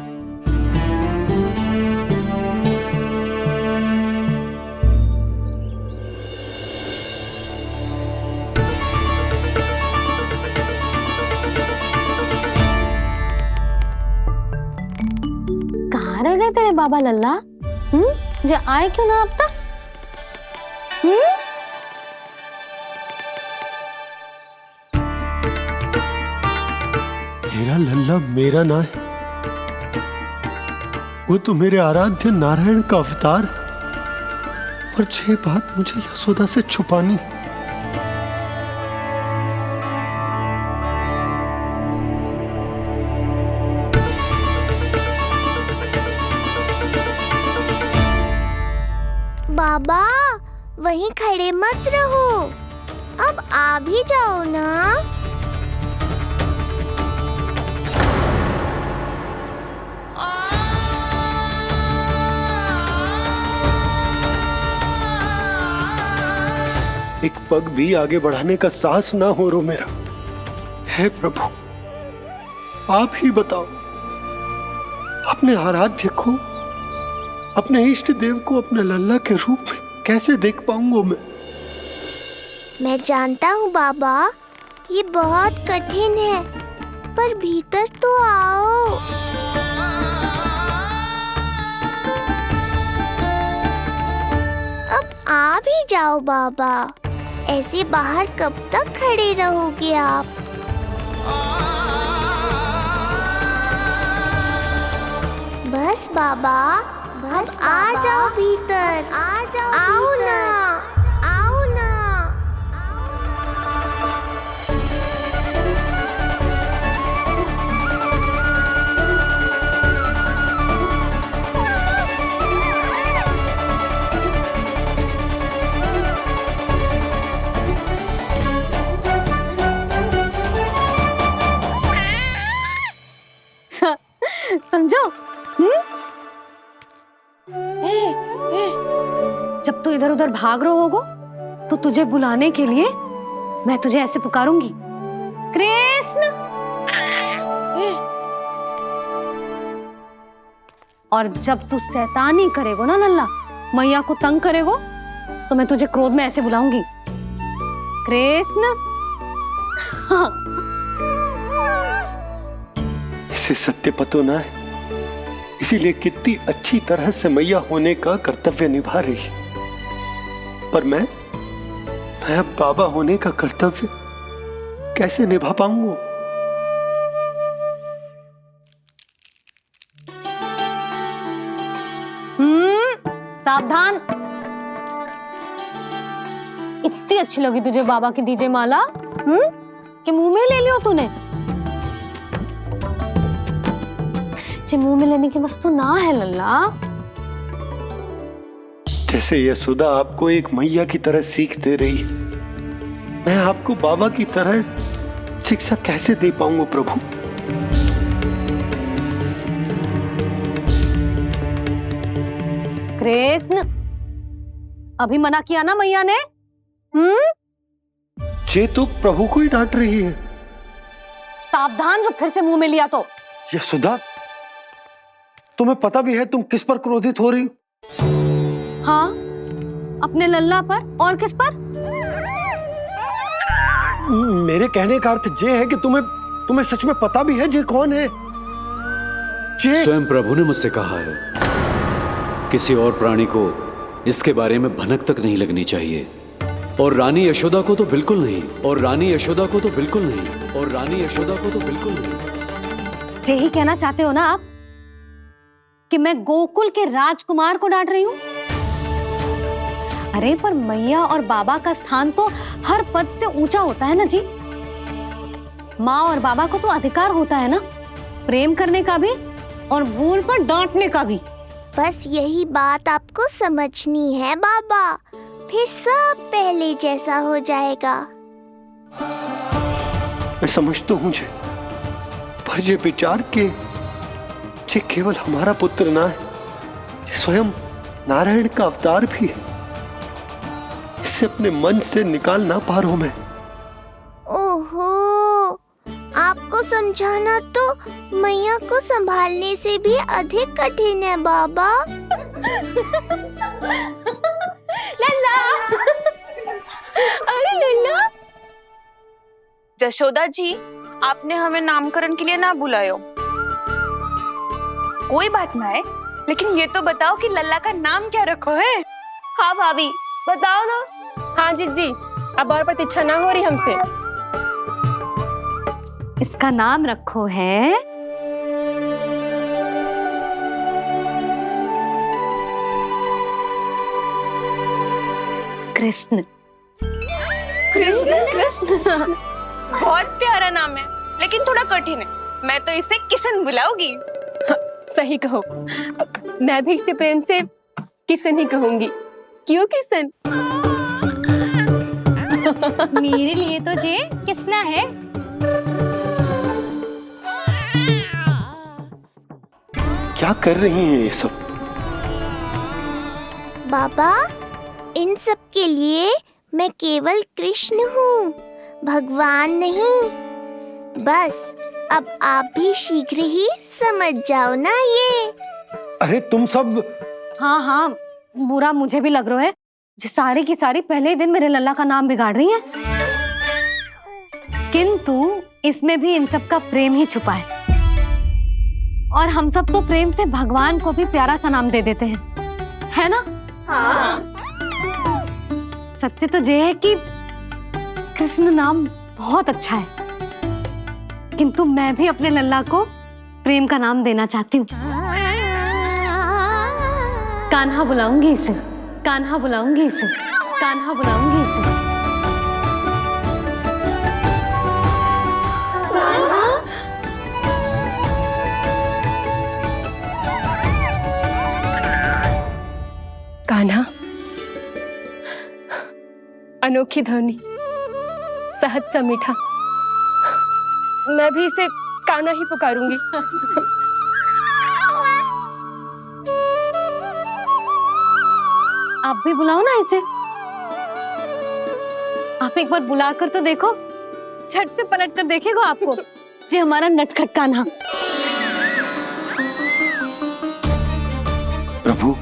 कहाँ रह गए तेरे बाबा लल्ला? जो आए क्यों ना अब तक? तेरा लल्ला मेरा ना है, वो तो मेरे आराध्य नारायण का अवतार, और ये बात मुझे यशोदा से छुपानी। बाबा वहीं खड़े मत रहो, अब आ भी जाओ ना। एक पग भी आगे बढ़ाने का साहस ना हो रो मेरा। हे प्रभु, आप ही बताओ, अपने आराध्य को, अपने इष्ट देव को अपने लल्ला के रूप में कैसे देख पाऊंगा मैं? मैं जानता हूँ बाबा, ये बहुत कठिन है, पर भीतर तो आओ। अब आ भी जाओ बाबा, ऐसे बाहर कब तक खड़े रहोगे आप? बस बाबा, बस आ जाओ भीतर, आ जाओ, आओ ना, आओ ना। समझो? जब तू इधर उधर भाग रहा होगा तो तुझे बुलाने के लिए मैं तुझे ऐसे पुकारूंगी, कृष्ण। और जब तू शैतानी करेगो ना लल्ला, मैया को तंग करेगो, तो मैं तुझे क्रोध में ऐसे बुलाऊंगी, कृष्ण। हाँ। इसे सत्य पतो ना है, इसीलिए कितनी अच्छी तरह से मैया होने का कर्तव्य निभा रही है। पर मैं अब बाबा होने का कर्तव्य कैसे निभा पाऊंगा? सावधान। इतनी अच्छी लगी तुझे बाबा की दीजे माला, कि मुंह में ले लियो तूने? मुंह में लेने की वस्तु ना है लल्ला। जैसे यशोदा आपको एक मैया की तरह सीख दे रही है, मैं आपको बाबा की तरह शिक्षा कैसे दे पाऊंगा प्रभु? कृष्ण, अभी मना किया ना मैया ने? ये तो प्रभु को ही डांट रही है। सावधान, जो फिर से मुंह में लिया तो। यशोदा, तुम्हें पता भी है तुम किस पर क्रोधित हो रही? हाँ, अपने लल्ला पर। और किस पर? मेरे कहने का अर्थ ये है कि तुम्हें सच में पता भी है जे कौन है? स्वयं प्रभु ने मुझसे कहा है किसी और प्राणी को इसके बारे में भनक तक नहीं लगनी चाहिए, और रानी यशोदा को तो बिल्कुल नहीं, और रानी यशोदा को तो बिल्कुल नहीं, और रानी यशोदा को तो बिल्कुल नहीं। यही कहना चाहते हो ना आप कि मैं गोकुल के राजकुमार को डांट रही हूँ? अरे पर मैया और बाबा का स्थान तो हर पद से ऊंचा होता है ना जी। माँ और बाबा को तो अधिकार होता है ना प्रेम करने का भी और भूल पर डांटने का भी। बस यही बात आपको समझनी है बाबा, फिर सब पहले जैसा हो जाएगा। मैं समझ तो हूँ पर ये विचार के ये केवल हमारा पुत्र ना है, ये स्वयं नारायण का अवतार भी है, इसे अपने मन से निकाल ना पा रहा हूं मैं। ओहो, आपको समझाना तो मैया को संभालने से भी अधिक कठिन है बाबा। लल्ला, अरे लल्ला। जशोदा जी, आपने हमें नामकरण के लिए ना बुलायो। कोई बात ना है, लेकिन ये तो बताओ कि लल्ला का नाम क्या रखो है? हाँ भाभी बताओ ना। हाँ जीजी, अब और प्रतीक्षा ना हो रही हमसे। इसका नाम रखो है कृष्ण। कृष्ण? कृष्ण बहुत प्यारा नाम है, लेकिन थोड़ा कठिन है। मैं तो इसे किशन बुलाऊंगी। सही कहो, मैं भी इसे प्रेम से किशन ही कहूंगी। क्यों किशन? मेरे लिए तो जे किसना है। क्या कर रही हैं ये सब? बाबा, इन सब के लिए मैं केवल कृष्ण हूँ, भगवान नहीं। बस अब आप भी शीघ्र ही समझ जाओ ना ये। अरे तुम सब। हाँ हाँ, बुरा मुझे भी लग रहा है जो सारी की सारी पहले ही दिन मेरे लल्ला का नाम बिगाड़ रही है। किंतु इसमें भी इन सब का प्रेम ही छुपा है, और हम सब तो प्रेम से भगवान को भी प्यारा सा नाम दे देते हैं, है ना? हाँ। सत्य तो ये है कि कृष्ण नाम बहुत अच्छा है, किंतु मैं भी अपने लल्ला को प्रेम का नाम देना चाहती हूँ। कान्हा बुलाऊंगी इसे, कान्हा बुलाऊंगी इसे, कान्हा बुलाऊंगी इसे। कान्हा, अनोखी ध्वनि, सहज सा मीठा, मैं भी इसे कान्हा ही पुकारूंगी। आप भी बुलाओ ना इसे। आप एक बार बुलाकर तो देखो, झट से पलट कर देखेगा आपको ये हमारा नटखट कान्हा। प्रभु,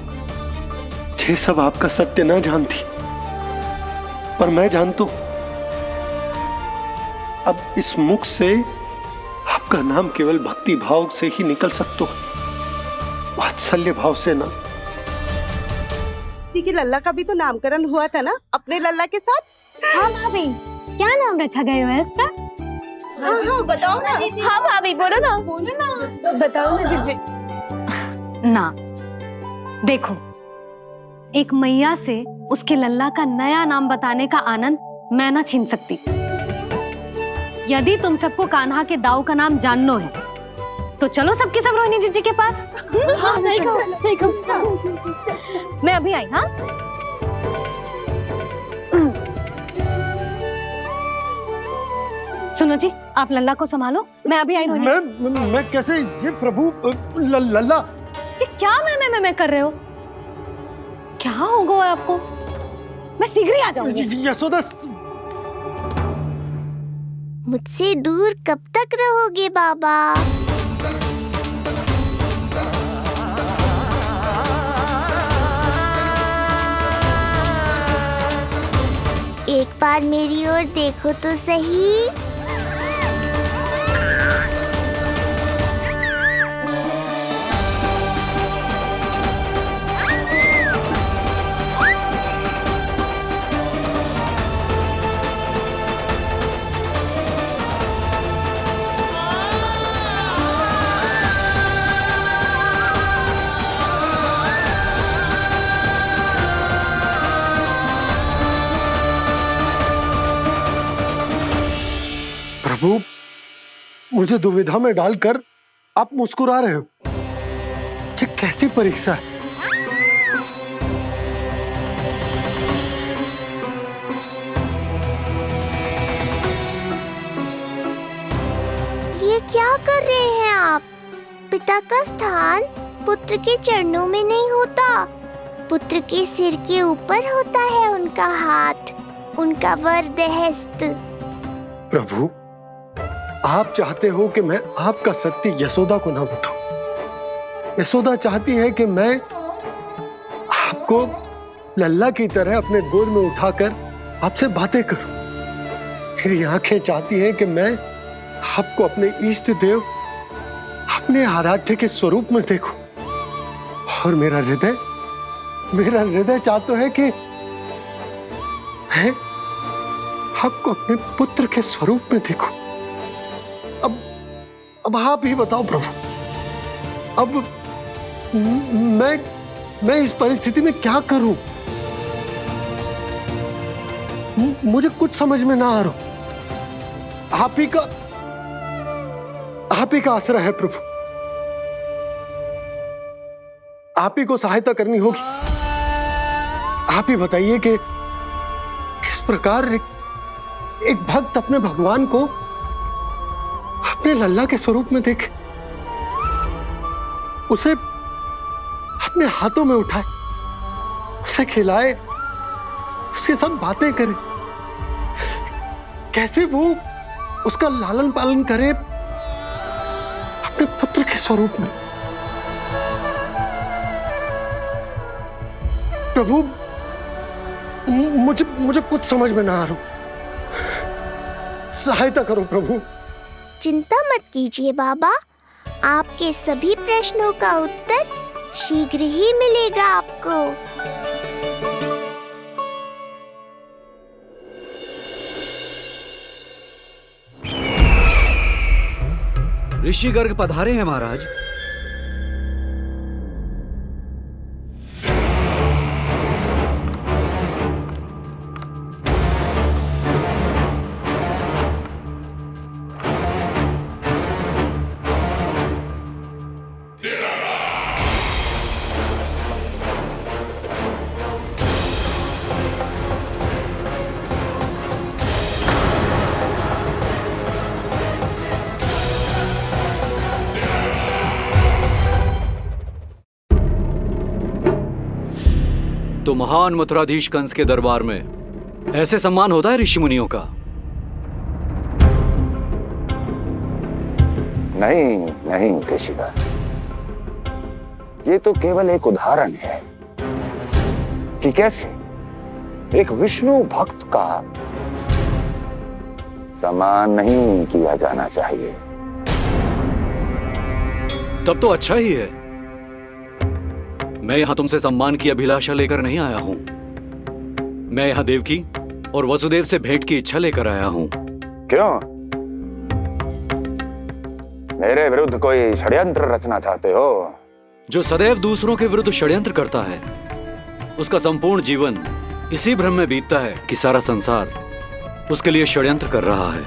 ये सब आपका सत्य ना जानती, पर मैं जानता हूं। अब इस मुख से आपका नाम केवल भक्ति भाव से ही निकल सकता है, वात्सल्य भाव से ना। जी की लल्ला का भी तो नामकरण हुआ था ना अपने लल्ला के साथ। हाँ भाभी, क्या नाम रखा गया है इसका? हाँ, बताओ ना। हाँ भाभी, बोलो ना, बोलो ना, बताओ ना जीजी। ना देखो, एक मैया से उसके लल्ला का नया नाम बताने का आनंद मैं ना छीन सकती। यदि तुम सबको कान्हा के दाऊ का नाम जानना है तो चलो सबके सब रोहिणी जीजी के पास। हाँ, सही कहो, सही कहो। मैं अभी आई। हाँ, सुनो जी, आप लल्ला को संभालो, मैं अभी आई। मैं कैसे? ये प्रभु लल्ला जी, क्या मैं कर रहे हो? क्या हो गया आपको? मैं शीघ्र ही आ जाऊंगी। यशोदा, मुझसे दूर कब तक रहोगे बाबा? एक बार मेरी ओर देखो तो सही। प्रभु, मुझे दुविधा में डालकर आप मुस्कुरा रहे हो। ये कैसी परीक्षा है? ये क्या कर रहे हैं आप? पिता का स्थान पुत्र के चरणों में नहीं होता, पुत्र के सिर के ऊपर होता है उनका हाथ, उनका वरदहस्त। प्रभु, आप चाहते हो कि मैं आपका सत्य यशोदा को ना बताऊं। यशोदा चाहती है कि मैं आपको लल्ला की तरह अपने गोद में उठाकर आपसे बातें करूं। मेरी आंखें चाहती हैं कि मैं आपको अपने इष्ट देव, अपने आराध्य के स्वरूप में देखूं। और मेरा हृदय चाहता है कि मैं आपको अपने पुत्र के स्वरूप में देखूं। अब आप ही बताओ प्रभु, अब मैं इस परिस्थिति में क्या करूं? मुझे कुछ समझ में ना आ रहा। आप ही का आसरा है प्रभु। आप ही को सहायता करनी होगी। आप ही बताइए कि किस प्रकार एक भक्त अपने भगवान को अपने लल्ला के स्वरूप में देखे, उसे अपने हाथों में उठाए, उसे खिलाए, उसके साथ बातें करे, कैसे वो उसका लालन पालन करे अपने पुत्र के स्वरूप में। प्रभु, मुझे कुछ समझ में ना आ रहा। सहायता करो प्रभु। चिंता मत कीजिए बाबा, आपके सभी प्रश्नों का उत्तर शीघ्र ही मिलेगा आपको। ऋषि गर्ग पधारे हैं महाराज। तो महान मथुराधीश कंस के दरबार में ऐसे सम्मान होता है ऋषि मुनियों का? नहीं ऋषिवर, ये तो केवल एक उदाहरण है कि कैसे एक विष्णु भक्त का सम्मान नहीं किया जाना चाहिए। तब तो अच्छा ही है। मैं यहां तुमसे सम्मान की अभिलाषा लेकर नहीं आया हूं। मैं यहां देवकी और वसुदेव से भेंट की इच्छा लेकर आया हूं। क्यों? मेरे विरुद्ध कोई षड्यंत्र रचना चाहते हो? जो सदैव दूसरों के विरुद्ध षड्यंत्र करता है, उसका संपूर्ण जीवन इसी भ्रम में बीतता है कि सारा संसार उसके लिए षड्यंत्र कर रहा है।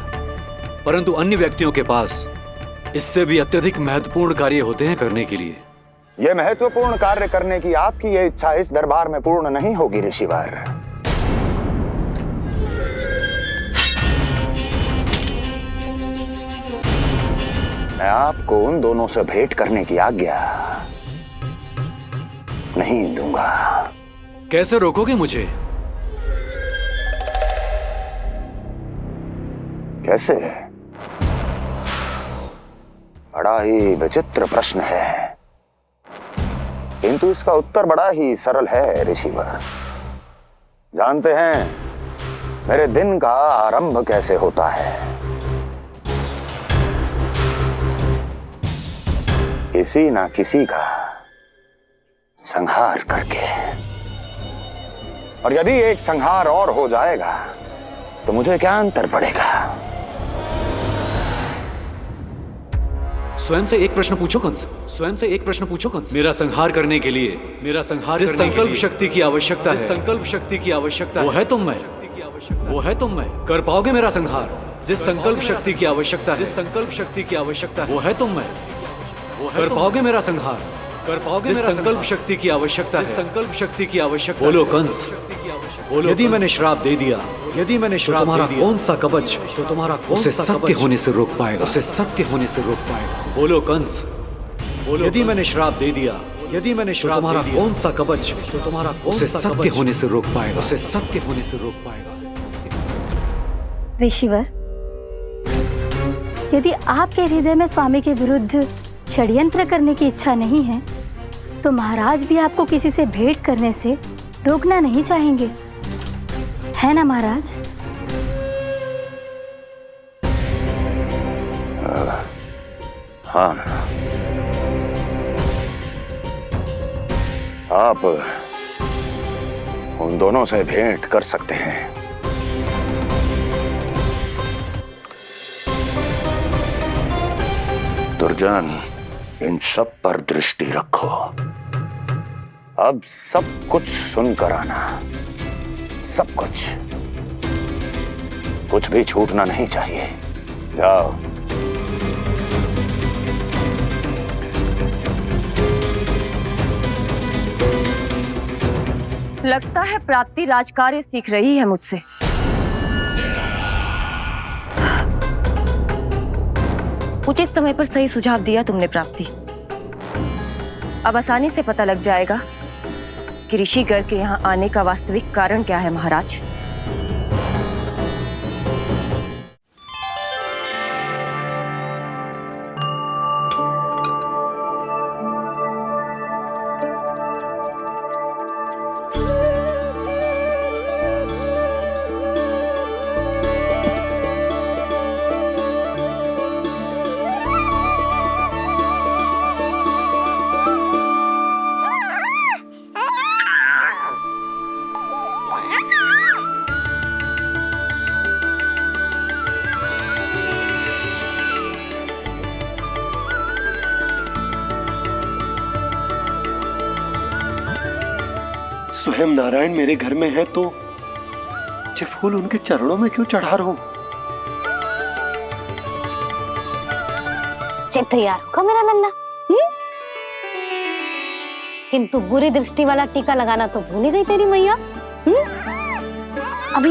परंतु अन्य व्यक्तियों के पास इससे भी अत्यधिक महत्वपूर्ण कार्य होते हैं करने के लिए। यह महत्वपूर्ण कार्य करने की आपकी यह इच्छा इस दरबार में पूर्ण नहीं होगी ऋषिवर। मैं आपको उन दोनों से भेंट करने की आज्ञा नहीं दूंगा। कैसे रोकोगे मुझे? कैसे? बड़ा ही विचित्र प्रश्न है, किंतु इसका उत्तर बड़ा ही सरल है ऋषिवर। जानते हैं, मेरे दिन का आरंभ कैसे होता है। किसी ना किसी का संहार करके। और यदि एक संहार और हो जाएगा तो मुझे क्या अंतर पड़ेगा। स्वयं से एक प्रश्न पूछो कंस, स्वयं से एक प्रश्न पूछो कंस। मेरा संहार करने के लिए, मेरा संहार जिस संकल्प शक्ति की आवश्यकता है, संकल्प शक्ति की आवश्यकता वो है तुम मैं, वो है तुम मैं। कर पाओगे मेरा संहार? जिस संकल्प शक्ति की आवश्यकता है, जिस संकल्प शक्ति की आवश्यकता है वो है तुम मैं, वो कर पाओगे मेरा संहार? कर पाओगे मेरा संकल्प शक्ति की आवश्यकता है, संकल्प शक्ति की आवश्यकता। बोलो कंस, बोलो। यदि मैंने श्राप दे दिया, यदि मैंने श्राप दे दिया, कौन सा कवच तो तुम्हारा उसे सत्य होने से रोक पाएगा, उसे सत्य होने से रोक पाएगा। बोलो कंस, बोलो। यदि मैंने श्राप दे दिया, यदि मैंने श्राप तुम्हारा कौन सा कवच तो तुम्हारा उसे सत्य होने से रोक पाएगा, उसे सत्य होने से रोक पाएगा। ऋषिवर, यदि आपके हृदय में स्वामी के विरुद्ध षड्यंत्र करने की इच्छा नहीं है तो महाराज भी आपको किसी से भेंट करने से रोकना नहीं चाहेंगे, है ना महाराज? हाँ, आप उन दोनों से भेंट कर सकते हैं। दुर्जन, इन सब पर दृष्टि रखो। अब सब कुछ सुनकर आना, सब कुछ भी छूटना नहीं चाहिए। जाओ। लगता है प्राप्ति राजकार्य सीख रही है मुझसे। उचित समय पर सही सुझाव दिया तुमने प्राप्ति। अब आसानी से पता लग जाएगा कि ऋषिगढ़ के यहाँ आने का वास्तविक कारण क्या है महाराज। स्वयं नारायण मेरे घर में है तो ये फूल उनके चरणों में क्यों चढ़ा रहा हूं? तैयार होगा मेरा लल्ला। किंतु बुरी दृष्टि वाला टीका लगाना तो भूल ही गई तेरी मैया। अभी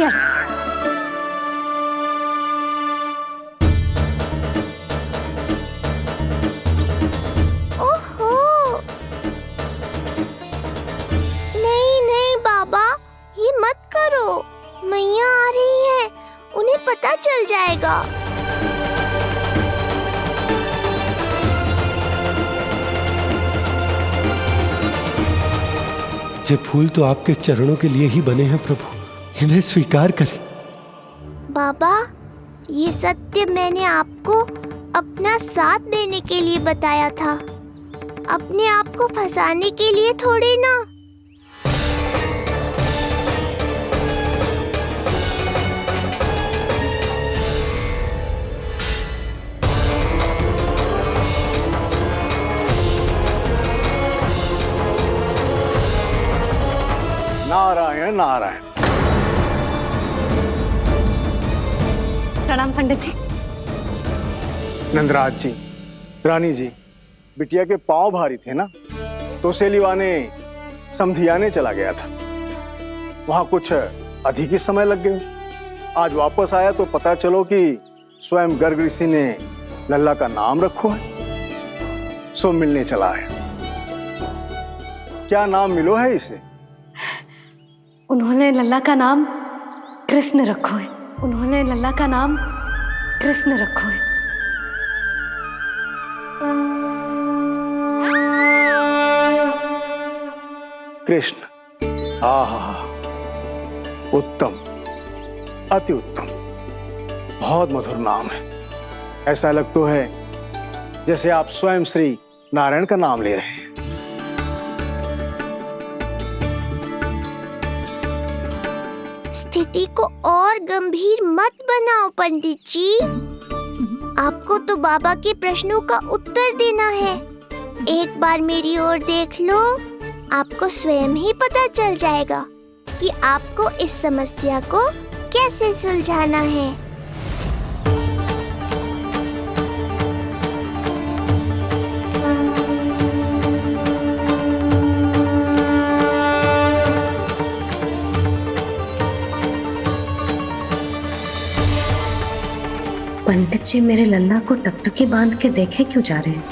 मैया आ रही है, उन्हें पता चल जाएगा। ये फूल तो आपके चरणों के लिए ही बने हैं प्रभु, इन्हें स्वीकार करें। बाबा, ये सत्य मैंने आपको अपना साथ देने के लिए बताया था, अपने आप को फंसाने के लिए थोड़ी ना। नारायण नारायण। प्रणाम पंडित जी। नंदराज जी, रानी जी, बिटिया के पांव भारी थे ना, तो सेलिवाने समधियाने चला गया था, वहां कुछ अधिक ही समय लग गया। आज वापस आया तो पता चलो कि स्वयं गर्ग ऋषि ने लल्ला का नाम रखो है, सो मिलने चला है। क्या नाम मिलो है इसे? उन्होंने लल्ला का नाम कृष्ण रखो है, उन्होंने लल्ला का नाम कृष्ण रखो है। कृष्ण, आहा, उत्तम, अति उत्तम, बहुत मधुर नाम है। ऐसा लग तो है जैसे आप स्वयं श्री नारायण का नाम ले रहे हैं। स्थिति को और गंभीर मत बनाओ पंडित जी। आपको तो बाबा के प्रश्नों का उत्तर देना है। एक बार मेरी ओर देख लो, आपको स्वयं ही पता चल जाएगा कि आपको इस समस्या को कैसे सुलझाना है। पंडित जी मेरे लल्ला को टकटकी बांध के देखे क्यों जा रहे हैं?